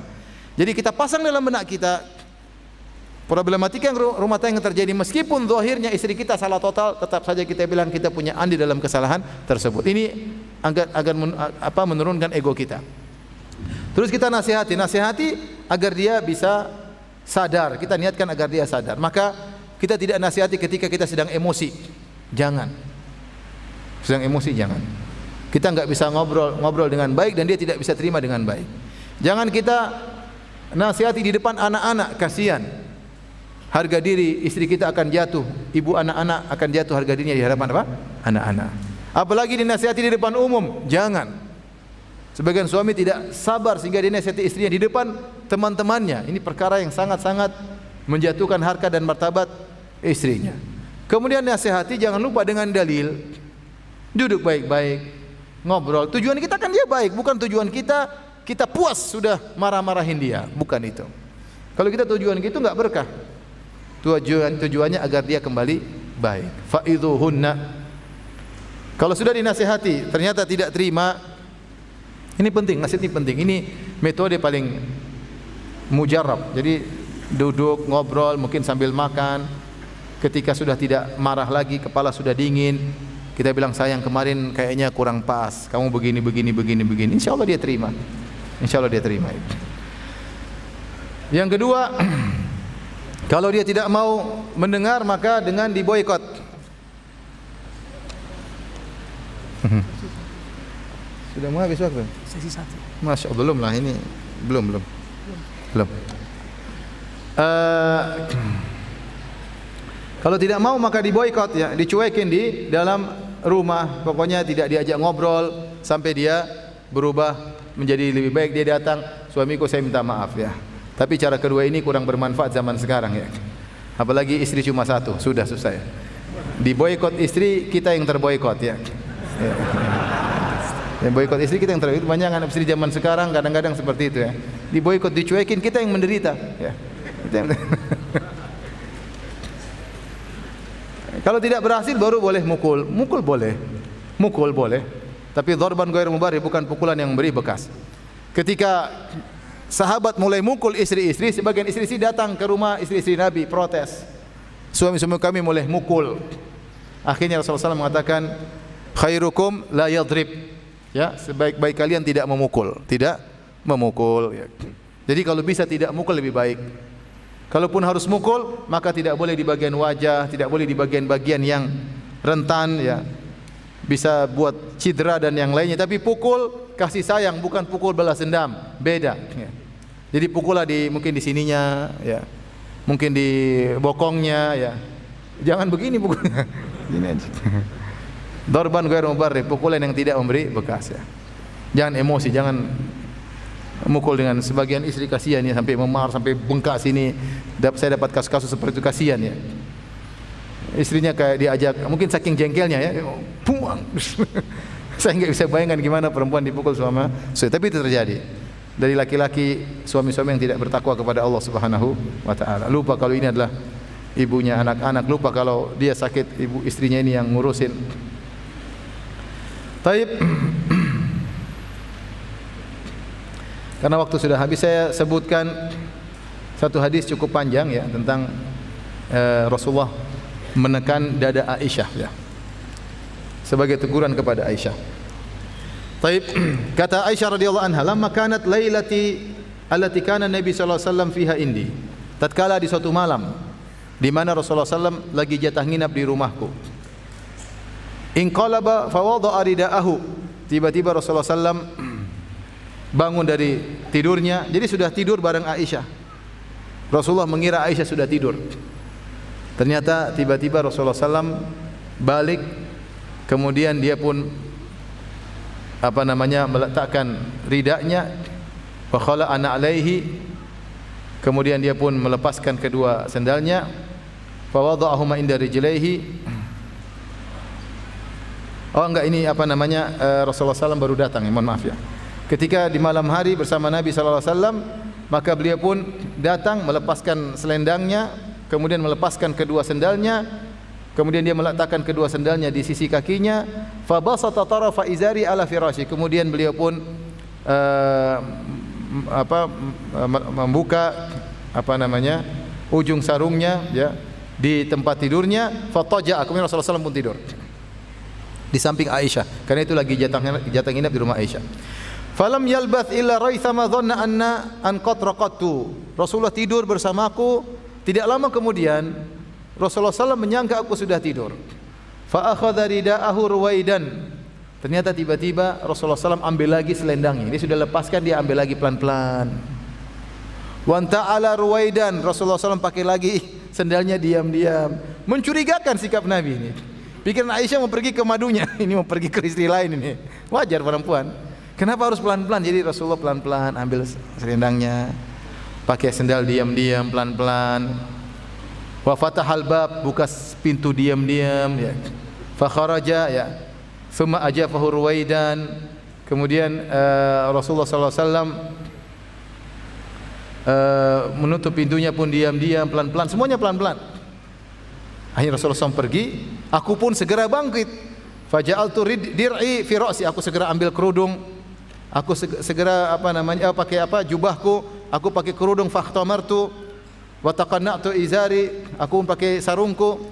Jadi kita pasang dalam benak kita problematika yang rumah tangga yang terjadi, meskipun zahirnya istri kita salah total, tetap saja kita bilang kita punya andil dalam kesalahan tersebut. Ini agar menurunkan ego kita. Terus kita nasihati agar dia bisa sadar. Kita niatkan agar dia sadar. Maka kita tidak nasihati ketika kita sedang emosi. Jangan. Sedang emosi jangan. Kita enggak bisa ngobrol dengan baik dan dia tidak bisa terima dengan baik. Jangan kita nasihati di depan anak-anak, kasihan. Harga diri istri kita akan jatuh, ibu anak-anak akan jatuh harga dirinya di hadapan apa? Anak-anak. Apalagi dinasihati di depan umum, jangan. Sebagian suami tidak sabar sehingga dia nasihati istrinya di depan teman-temannya. Ini perkara yang sangat-sangat menjatuhkan harkat dan martabat istrinya. Kemudian nasihati jangan lupa dengan dalil. Duduk baik-baik, ngobrol. Tujuan kita kan dia baik, bukan tujuan kita puas sudah marah-marahin dia, bukan itu. Kalau kita tujuan gitu enggak berkah. Tujuannya agar dia kembali baik. Fa'idhuhunna. Kalau sudah dinasihati ternyata tidak terima, ini penting, nasihat ini penting. Ini metode paling mujarab. Jadi duduk ngobrol mungkin sambil makan. Ketika sudah tidak marah lagi, kepala sudah dingin, kita bilang sayang kemarin kayaknya kurang pas. Kamu begini. Insya Allah dia terima. Insya Allah dia terima. Yang kedua, kalau dia tidak mau mendengar maka dengan diboikot. Sudah mau habis waktu? Sesi 1. Masya Allah, belum lah ini. Belum. Kalau tidak mau maka diboikot ya, dicuekin di dalam rumah. Pokoknya tidak diajak ngobrol sampai dia berubah menjadi lebih baik. Dia datang, suamiku saya minta maaf ya. Tapi cara kedua ini kurang bermanfaat zaman sekarang ya. Apalagi istri cuma satu, sudah susah ya. Diboikot istri, kita yang terboikot ya. Yang boikot istri kita yang terboikot. Banyak anak istri zaman sekarang kadang-kadang seperti itu ya. Diboikot, dicuekin, kita yang menderita ya. Kalau tidak berhasil baru boleh mukul boleh. Tapi dzarban ghairu mubarrih, bukan pukulan yang memberi bekas. Ketika sahabat mulai mukul istri-istri, sebagian istri-istri datang ke rumah istri-istri Nabi protes. Suami-suami kami mulai mukul. Akhirnya Rasulullah SAW mengatakan, khairukum la yadrib. Ya, sebaik-baik kalian tidak memukul ya. Jadi kalau bisa tidak mukul lebih baik. Kalaupun harus mukul, maka tidak boleh di bagian wajah, tidak boleh di bagian-bagian yang rentan ya. Bisa buat cedera dan yang lainnya. Tapi pukul kasih sayang, bukan pukul balas dendam, beda ya. Jadi pukullah mungkin di sininya ya. Mungkin di bokongnya ya. Jangan begini pukulnya. Gini aja. Darban ghairu mubarrih, pukulan yang tidak memberi bekas ya. Jangan emosi, jangan mukul dengan sebagian istri kasihan ya, sampai memar, sampai bengkak sini. Saya dapat kasus-kasus seperti itu, kasihan ya. Istrinya kayak diajak, mungkin saking jengkelnya ya, buang. Saya enggak bisa bayangkan gimana perempuan dipukul sama suami, tapi itu terjadi. Dari laki-laki, suami-suami yang tidak bertakwa kepada Allah Subhanahu wa taala. Lupa kalau ini adalah ibunya anak-anak, lupa kalau dia sakit, ibu istrinya ini yang ngurusin. Taib. Karena waktu sudah habis, saya sebutkan satu hadis cukup panjang ya tentang Rasulullah menekan dada Aisyah ya, sebagai teguran kepada Aisyah. Taib. Kata Aisyah radhiyallahu anha, "Lamma kanat lailati allati kana Nabi sallallahu alaihi wasallam fiha indi." Tatkala di suatu malam di mana Rasulullah sallallahu lagi jatah nginap di rumahku. Inqalaba fa wada'a ridaahu. Tiba-tiba Rasulullah sallallahu bangun dari tidurnya. Jadi sudah tidur bareng Aisyah. Rasulullah mengira Aisyah sudah tidur. Ternyata tiba-tiba Rasulullah sallallahu balik, kemudian dia pun meletakkan ridaknya, wa khala'ana alaihi, kemudian dia pun melepaskan kedua sendalnya, fa wada'ahuma inda rijlaihi. Rasulullah SAW baru datang, mohon maaf ya. Ketika di malam hari bersama Nabi SAW, maka beliau pun datang melepaskan selendangnya, kemudian melepaskan kedua sendalnya, kemudian dia meletakkan kedua sendalnya di sisi kakinya, fa basata tarafa izari ala firashi. Kemudian beliau pun membuka ujung sarungnya ya di tempat tidurnya, fataja. Kemudian Rasulullah SAW pun tidur di samping Aisyah, karena itu lagi jatah nginap di rumah Aisyah. Falam yalbath illa raithama dhanna an qad raqadtu. Rasulullah tidur bersamaku, tidak lama kemudian Rasulullah SAW menyangka aku sudah tidur. Fa akhadha ridaahu ruwaidan. Ternyata tiba-tiba Rasulullah SAW ambil lagi selendangnya. Dia sudah lepaskan, dia ambil lagi pelan-pelan. Wa ta'ala ruwaidan. Rasulullah SAW pakai lagi sendalnya diam-diam. Mencurigakan sikap Nabi ini. Pikiran Aisyah mau pergi ke madunya, ini mau pergi ke istri lain ini. Wajar perempuan. Kenapa harus pelan-pelan? Jadi Rasulullah pelan-pelan ambil selendangnya, pakai sendal diam-diam, pelan-pelan. Wa fatahal bab, buka pintu diam-diam ya. Fa kharaja ya. Thumma ajafahu ruwaidan. Kemudian Rasulullah sallallahu alaihi wasallam menutup pintunya pun diam-diam, pelan-pelan, semuanya pelan-pelan. Akhirnya Rasulullah SAW pergi, aku pun segera bangkit. Faja'altu dir'i fi ra'si, aku segera ambil kerudung. Aku segera pakai jubahku, aku pakai kerudung, fakhtamartu wa taqanna'tu izari, aku pun pakai sarungku.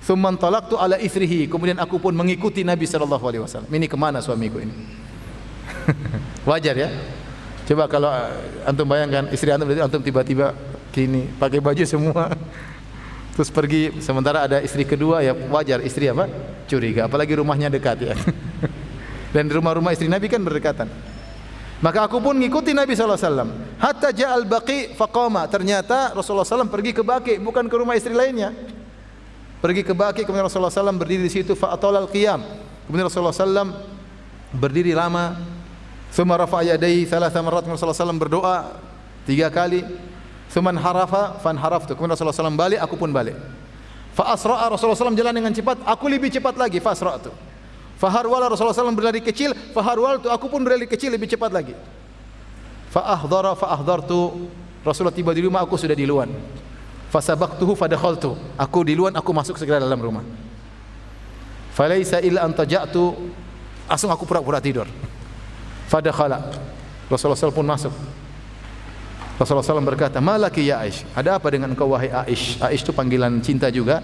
Tsumma talaqtu ala ithrihi, kemudian aku pun mengikuti Nabi sallallahu alaihi wasallam. Ini kemana suamiku ini? Wajar ya? Coba kalau antum bayangkan istri antum tiba-tiba gini, pakai baju semua. Terus pergi, sementara ada istri kedua, ya wajar istri curiga, apalagi rumahnya dekat ya. Dan rumah-rumah istri Nabi kan berdekatan. Maka aku pun ngikuti Nabi sallallahu alaihi wasallam hatta ja'al baqi faqama. Ternyata Rasulullah SAW pergi ke Baqi, bukan ke rumah istri lainnya. Pergi ke Baqi, kemudian Rasulullah SAW berdiri di situ, fa atalal qiyam. Kemudian Rasulullah SAW berdiri lama. Tsumma rafa'a yadayhi thalatha marrat. Rasulullah SAW berdoa 3 kali. Tsumman harafa fan haraftu. Kemudian Rasulullah SAW balik, aku pun balik. Fa asra'a, Rasulullah SAW jalan dengan cepat, aku lebih cepat lagi, fa asra'tu. Fa harwala, Rasulullah SAW berlari kecil, fa harwaltu, aku pun berlari kecil lebih cepat lagi. Fa ahdara fa ahdartu, Rasulullah tiba di rumah, aku sudah di luar. Fa sabaqtuhu fa dakhaltu, aku di luar, aku masuk segera dalam rumah. Fa laisa illa an taja'tu, langsung aku pura-pura tidur. Fa dakhala, Rasulullah SAW pun masuk. Rasulullah SAW berkata, malaki ya Aish, ada apa dengan engkau wahai Aish? Aish itu panggilan cinta juga.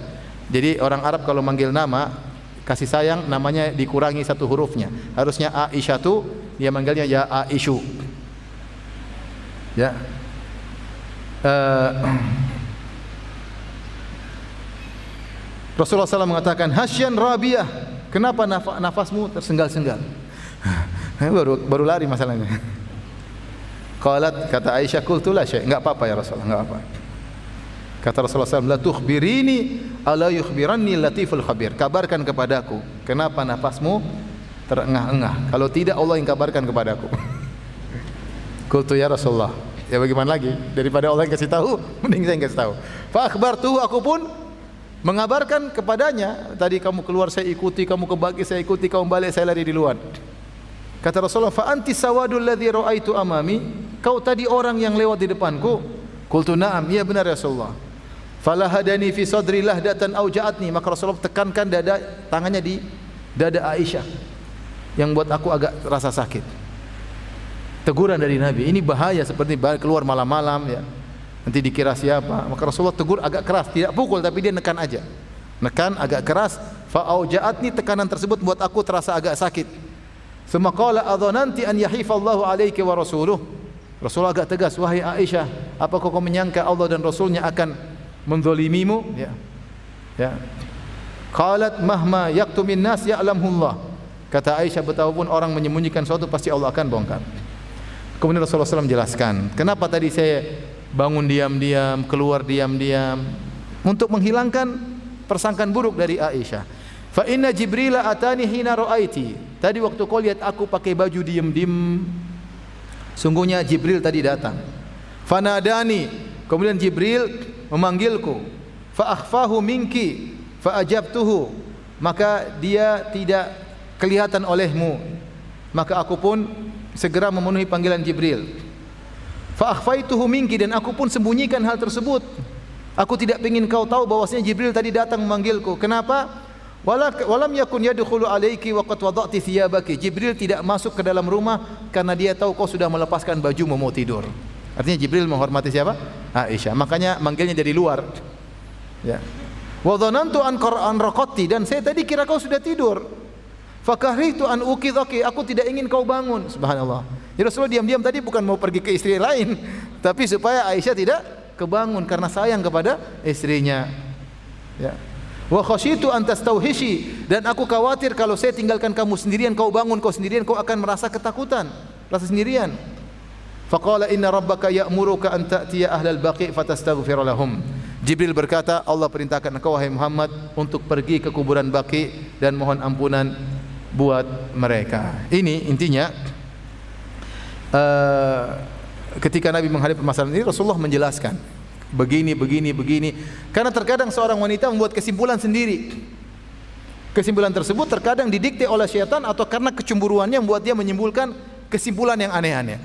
Jadi orang Arab kalau manggil nama, kasih sayang, namanya dikurangi 1 hurufnya. Harusnya Aisyatu, dia manggilnya ya Aishu. Ya. Rasulullah SAW mengatakan, hasyan Rabiah, kenapa nafasmu tersengal-sengal? baru lari masalahnya. Qalat, kata Aisyah, qultu la syai', enggak apa-apa ya Rasulullah, enggak apa. Kata Rasulullah SAW, la tukhbirini ala yukhbiranni latiful khabir. Kabarkan kepadaku, kenapa nafasmu terengah-engah? Kalau tidak, Allah yang kabarkan kepadaku. Qultu ya Rasulullah, ya bagaimana lagi? Daripada Allah yang kasih tahu, mending saya yang kasih tahu. Fa akhbartuhu, aku pun mengabarkan kepadanya. Tadi kamu keluar saya ikuti, kamu ke Baqi saya ikuti, kamu balik saya lari di luar. Kata Rasulullah, fa anti sawadul ladzi ra'aitu amami, kau tadi orang yang lewat di depanku. Qultu na'am, iya benar ya Rasulullah. Falahadani fi sadri lahdatan auja'atni, maka Rasulullah tekankan tangannya di dada Aisyah yang buat aku agak rasa sakit. Teguran dari Nabi, ini bahaya, seperti keluar malam-malam ya. Nanti dikira siapa. Maka Rasulullah tegur agak keras, tidak pukul tapi dia nekan aja. Nekan agak keras, fa auja'atni, tekanan tersebut buat aku terasa agak sakit. Thumma qala adhananti an yahifallahu alayki wa rasuluh. Rasulullah agak tegas, wahai Aisyah, apakah kau menyangka Allah dan Rasulnya akan menzalimimu? Ya. Ya. Qalat mahma yaktumin nas ya'lamullah. Kata Aisyah, betapapun orang menyembunyikan sesuatu pasti Allah akan bongkar. Kemudian Rasulullah SAW menjelaskan, kenapa tadi saya bangun diam-diam, keluar diam-diam, untuk menghilangkan persangkaan buruk dari Aisyah. Fa inna Jibril atani hina ra'aiti. Tadi waktu kau lihat aku pakai baju diam-diam, sungguhnya Jibril tadi datang. Fanadani, kemudian Jibril memanggilku. Fa akhfahu minki, fa ajabtuhu. Maka dia tidak kelihatan olehmu. Maka aku pun segera memenuhi panggilan Jibril. Fa akhfaituhu minki, dan aku pun sembunyikan hal tersebut. Aku tidak ingin kau tahu bahwasanya Jibril tadi datang memanggilku. Kenapa? Walam yakun yadkhulu alayki wa qad wada'ti thiyabaki. Jibril tidak masuk ke dalam rumah karena dia tahu kau sudah melepaskan baju mau tidur. Artinya Jibril menghormati siapa? Aisyah. Makanya manggilnya dari luar. Ya. Wa dhanantu an raqati, dan saya tadi kira kau sudah tidur. Fakahritu an uqidhaki, aku tidak ingin kau bangun. Subhanallah. Jadi Rasulullah diam-diam tadi bukan mau pergi ke istri lain, tapi supaya Aisyah tidak kebangun karena sayang kepada istrinya. Ya. Wa khasyitu an tastauhishi, dan aku khawatir kalau saya tinggalkan kamu sendirian, kau bangun kau sendirian, kau akan merasa ketakutan, rasa sendirian. Faqala inna rabbaka ya'muruka an ta'tiya ahlal baqi' fatastaghfir lahum. Jibril berkata, Allah perintahkan engkau wahai Muhammad untuk pergi ke kuburan Baqi' dan mohon ampunan buat mereka. Ini intinya ketika Nabi menghadapi permasalahan ini, Rasulullah menjelaskan begini. Karena terkadang seorang wanita membuat kesimpulan sendiri. Kesimpulan tersebut terkadang didikte oleh syaitan atau karena kecemburuannya membuat dia menyimpulkan kesimpulan yang aneh-aneh.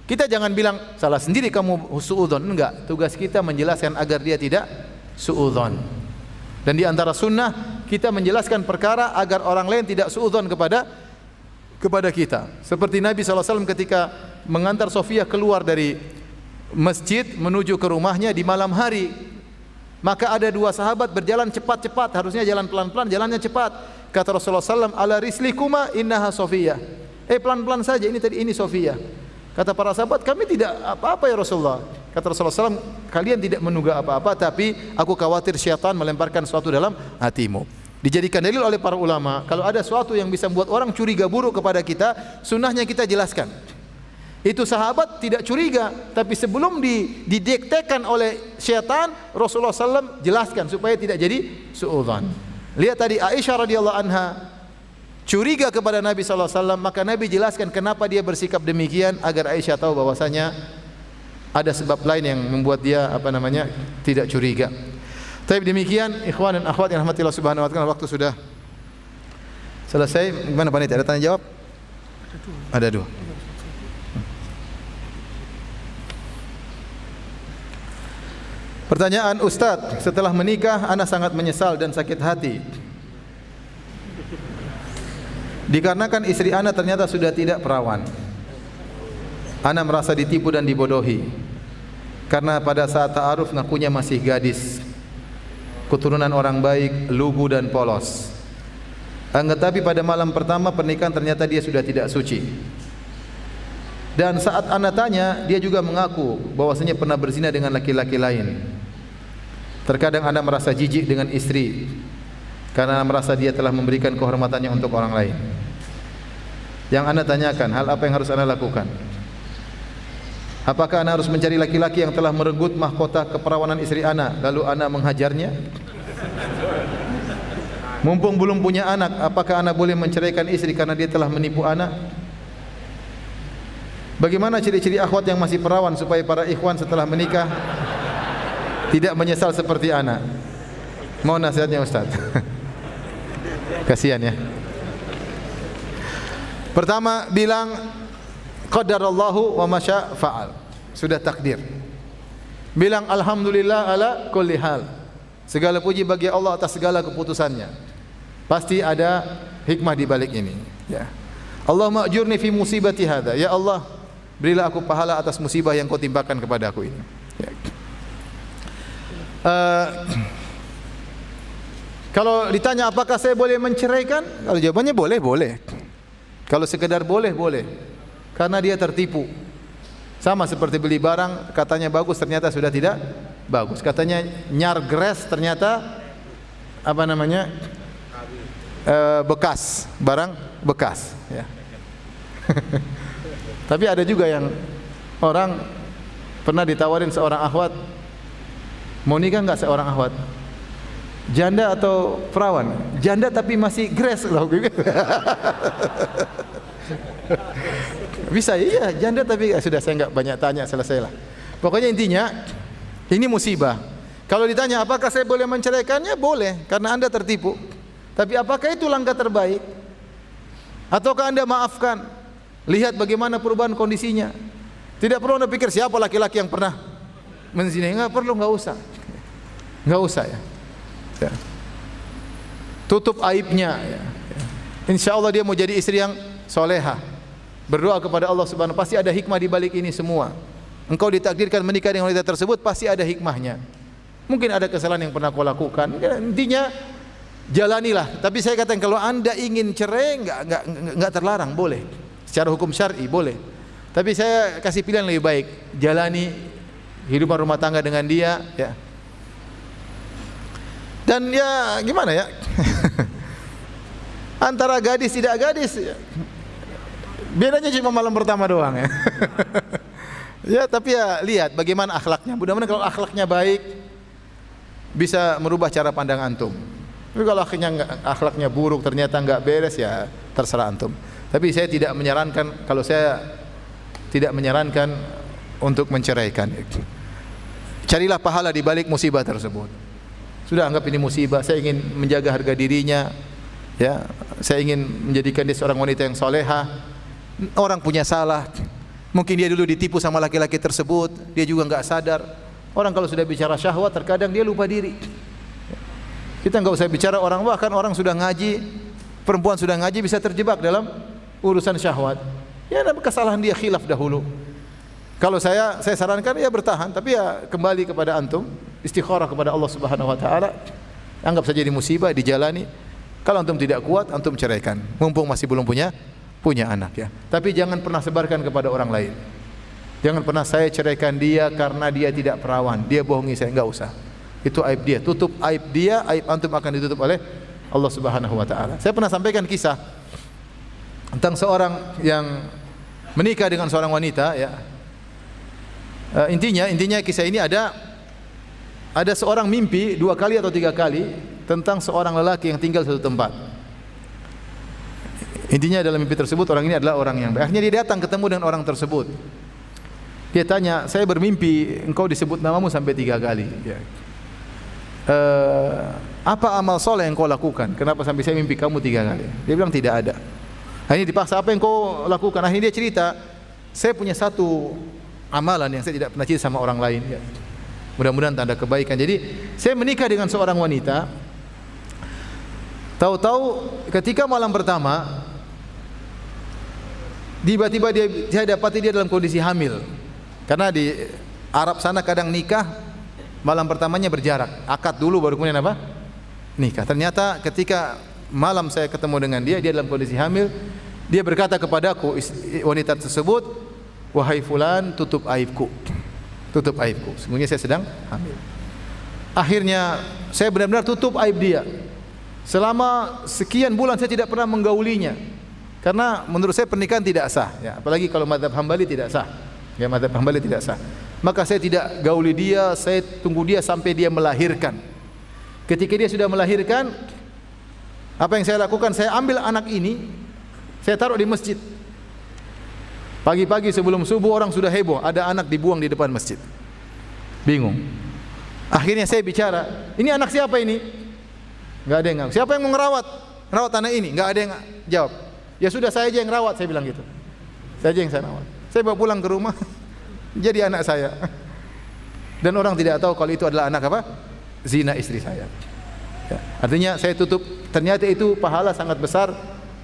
Kita jangan bilang salah sendiri kamu suudzon, enggak. Tugas kita menjelaskan agar dia tidak suudzon. Dan di antara sunnah kita menjelaskan perkara agar orang lain tidak suudzon kepada kita. Seperti Nabi SAW ketika mengantar Sofia keluar dari masjid menuju ke rumahnya di malam hari, maka ada dua sahabat berjalan cepat-cepat, harusnya jalan pelan-pelan, jalannya cepat. Kata Rasulullah SAW, ala rislikuma innaha Sofia. Pelan-pelan saja, ini Sofia. Kata para sahabat, kami tidak apa-apa ya Rasulullah. Kata Rasulullah SAW, kalian tidak menduga apa-apa, tapi aku khawatir syaitan melemparkan sesuatu dalam hatimu. Dijadikan dalil oleh para ulama, kalau ada sesuatu yang bisa membuat orang curiga buruk kepada kita, sunnahnya kita jelaskan. Itu sahabat tidak curiga, tapi sebelum didiktekan oleh syaitan, Rasulullah SAW jelaskan supaya tidak jadi suudzon. Lihat tadi Aisyah radhiyallahu anha curiga kepada Nabi SAW, maka Nabi jelaskan kenapa dia bersikap demikian agar Aisyah tahu bahwasanya ada sebab lain yang membuat dia tidak curiga. Tapi demikian ikhwan dan akhwat yang rahmatillah subhanahu wa ta'ala, waktu sudah selesai. Gimana panitia, ada tanya jawab? Ada dua. Pertanyaan, Ustaz, setelah menikah ana sangat menyesal dan sakit hati dikarenakan istri ana ternyata sudah tidak perawan. Ana merasa ditipu dan dibodohi karena pada saat ta'aruf ngakunya masih gadis, keturunan orang baik, lugu dan polos. Tetapi pada malam pertama pernikahan ternyata dia sudah tidak suci. Dan saat ana tanya, dia juga mengaku bahwasanya pernah berzina dengan laki-laki lain. Terkadang ana merasa jijik dengan istri karena merasa dia telah memberikan kehormatannya untuk orang lain. Yang ana tanyakan, hal apa yang harus ana lakukan? Apakah ana harus mencari laki-laki yang telah merenggut mahkota keperawanan istri ana lalu ana menghajarnya? Mumpung belum punya anak, apakah ana boleh menceraikan istri karena dia telah menipu ana? Bagaimana ciri-ciri akhwat yang masih perawan supaya para ikhwan setelah menikah tidak menyesal seperti ana? Mohon nasihatnya Ustaz. Kasihan ya. Pertama, bilang qadarallahu wa masya fa'al. Sudah takdir. Bilang alhamdulillah ala kulli hal. Segala puji bagi Allah atas segala keputusannya. Pasti ada hikmah di balik ini, ya. Allahumma ajurni fi musibati hadza. Ya Allah, berilah aku pahala atas musibah yang kau timpakan kepada aku ini. Ya. Kalau ditanya apakah saya boleh menceraikan? Kalau jawabannya boleh, boleh. Kalau sekedar boleh, boleh. Karena dia tertipu. Sama seperti beli barang, katanya bagus, ternyata sudah tidak bagus. Katanya nyargres, ternyata apa namanya? Bekas, barang bekas. Ya. Tapi ada juga yang orang pernah ditawarin seorang akhwat, mau nikah enggak seorang akhwat? Janda atau perawan? Janda tapi masih gres loh. Bisa, iya, janda tapi sudah, saya enggak banyak tanya, selesailah. Pokoknya intinya ini musibah. Kalau ditanya apakah saya boleh menceraikannya? Boleh, karena Anda tertipu. Tapi apakah itu langkah terbaik? Ataukah Anda maafkan? Lihat bagaimana perubahan kondisinya. Tidak perlu Anda pikir siapa laki-laki yang pernah menzinai, enggak perlu, enggak usah. Enggak usah ya. Ya. Tutup aibnya ya. Insya Allah dia mau jadi istri yang soleha. Berdoa kepada Allah Subhanahu, pasti ada hikmah di balik ini semua. Engkau ditakdirkan menikah dengan wanita tersebut, pasti ada hikmahnya. Mungkin ada kesalahan yang pernah kau lakukan. Intinya jalanilah. Tapi saya katakan kalau Anda ingin cerai, enggak terlarang, boleh. Secara hukum syar'i boleh. Tapi saya kasih pilihan lebih baik. Jalani hidupan rumah tangga dengan dia ya. Dan ya gimana ya? Antara gadis tidak gadis ya. Bedanya cuma malam pertama doang ya. Ya, tapi ya lihat bagaimana akhlaknya. Mudah-mudahan kalau akhlaknya baik bisa merubah cara pandang antum. Tapi kalau akhlaknya buruk, ternyata enggak beres, ya terserah antum. Tapi saya tidak menyarankan, kalau saya tidak menyarankan untuk menceraikan. Carilah pahala di balik musibah tersebut. Sudah anggap ini musibah, saya ingin menjaga harga dirinya, ya, saya ingin menjadikan dia seorang wanita yang soleha. Orang punya salah, mungkin dia dulu ditipu sama laki-laki tersebut, dia juga enggak sadar. Orang kalau sudah bicara syahwat, terkadang dia lupa diri. Kita enggak usah bicara orang, bahkan orang sudah ngaji, perempuan sudah ngaji bisa terjebak dalam urusan syahwat. Ya, ada kesalahan dia khilaf dahulu. Kalau saya sarankan ya bertahan, tapi ya kembali kepada antum, istikharah kepada Allah Subhanahu wa taala. Anggap saja ini musibah, dijalani. Kalau antum tidak kuat, antum ceraikan. Mumpung masih belum punya anak ya. Tapi jangan pernah sebarkan kepada orang lain. Jangan pernah saya ceraikan dia karena dia tidak perawan, dia bohongi saya, enggak usah. Itu aib dia. Tutup aib dia, aib antum akan ditutup oleh Allah Subhanahu wa taala. Saya pernah sampaikan kisah tentang seorang yang menikah dengan seorang wanita ya. Intinya kisah ini ada seorang mimpi 2 kali atau 3 kali tentang seorang lelaki yang tinggal satu tempat. Intinya dalam mimpi tersebut orang ini adalah orang yang baik. Akhirnya dia datang ketemu dengan orang tersebut. Dia tanya, saya bermimpi engkau disebut namamu sampai 3 kali. Ya. Apa amal soleh yang kau lakukan? Kenapa sampai saya mimpi kamu 3 kali? Dia bilang tidak ada. Akhirnya dipaksa, apa yang kau lakukan? Akhirnya dia cerita, saya punya satu amalan yang saya tidak pernah cerita sama orang lain ya. Mudah-mudahan tanda kebaikan. Jadi saya menikah dengan seorang wanita. Tahu-tahu ketika malam pertama tiba-tiba saya dapati dia dalam kondisi hamil. Karena di Arab sana kadang nikah malam pertamanya berjarak. Akad dulu baru kemudian apa? Nikah. Ternyata ketika malam saya ketemu dengan dia dalam kondisi hamil. Dia berkata kepadaku, wanita tersebut, wahai fulan, tutup aibku. Tutup aibku. Sesungguhnya saya sedang hamil. Akhirnya saya benar-benar tutup aib dia. Selama sekian bulan saya tidak pernah menggaulinya. Karena menurut saya pernikahan tidak sah, ya. Apalagi kalau mazhab Hambali tidak sah. Ya, mazhab Hambali tidak sah. Maka saya tidak gauli dia, saya tunggu dia sampai dia melahirkan. Ketika dia sudah melahirkan, apa yang saya lakukan? Saya ambil anak ini, saya taruh di masjid. Pagi-pagi sebelum subuh orang sudah heboh, ada anak dibuang di depan masjid. Bingung. Akhirnya saya bicara, ini anak siapa ini? Enggak ada yang ngaku. Siapa yang mau ngerawat? Ngerawat anak ini? Enggak ada yang jawab. Ya sudah, saya aja yang rawat, saya bilang gitu. Saya aja yang saya rawat. Saya bawa pulang ke rumah, jadi anak saya. Dan orang tidak tahu kalau itu adalah anak apa? Zina istri saya. Ya. Artinya saya tutup. Ternyata itu pahala sangat besar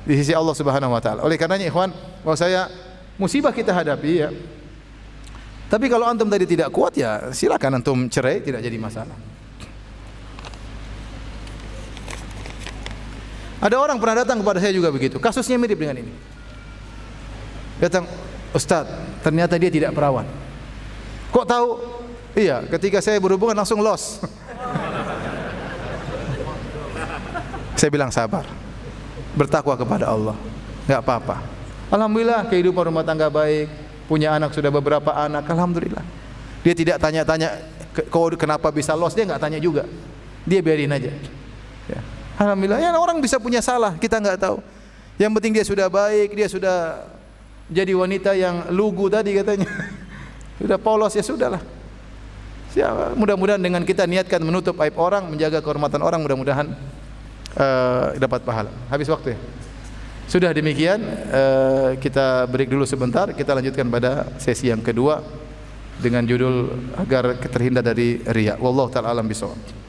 di sisi Allah Subhanahu wa taala. Oleh karenanya ikhwan, bahwa saya musibah kita hadapi ya. Tapi kalau antum tadi tidak kuat ya silakan antum cerai, tidak jadi masalah. Ada orang pernah datang kepada saya juga begitu. Kasusnya mirip dengan ini. Datang, Ustaz, ternyata dia tidak perawan. Kok tahu? Iya, ketika saya berhubungan langsung lost. Saya bilang sabar, bertakwa kepada Allah, nggak apa-apa. Alhamdulillah kehidupan rumah tangga baik, punya anak sudah beberapa anak, alhamdulillah. Dia tidak tanya-tanya kau kenapa bisa lost, dia nggak tanya juga, dia biarin aja. Ya. Alhamdulillah, ya orang bisa punya salah, kita nggak tahu. Yang penting dia sudah baik, dia sudah jadi wanita yang lugu tadi katanya, sudah polos, ya sudahlah. Ya, mudah-mudahan dengan kita niatkan menutup aib orang, menjaga kehormatan orang, mudah-mudahan dapat pahala. Habis waktu ya? Sudah demikian, kita break dulu sebentar, kita lanjutkan pada sesi yang kedua dengan judul agar terhindar dari riya. Wallahu ta'ala alam bisawab.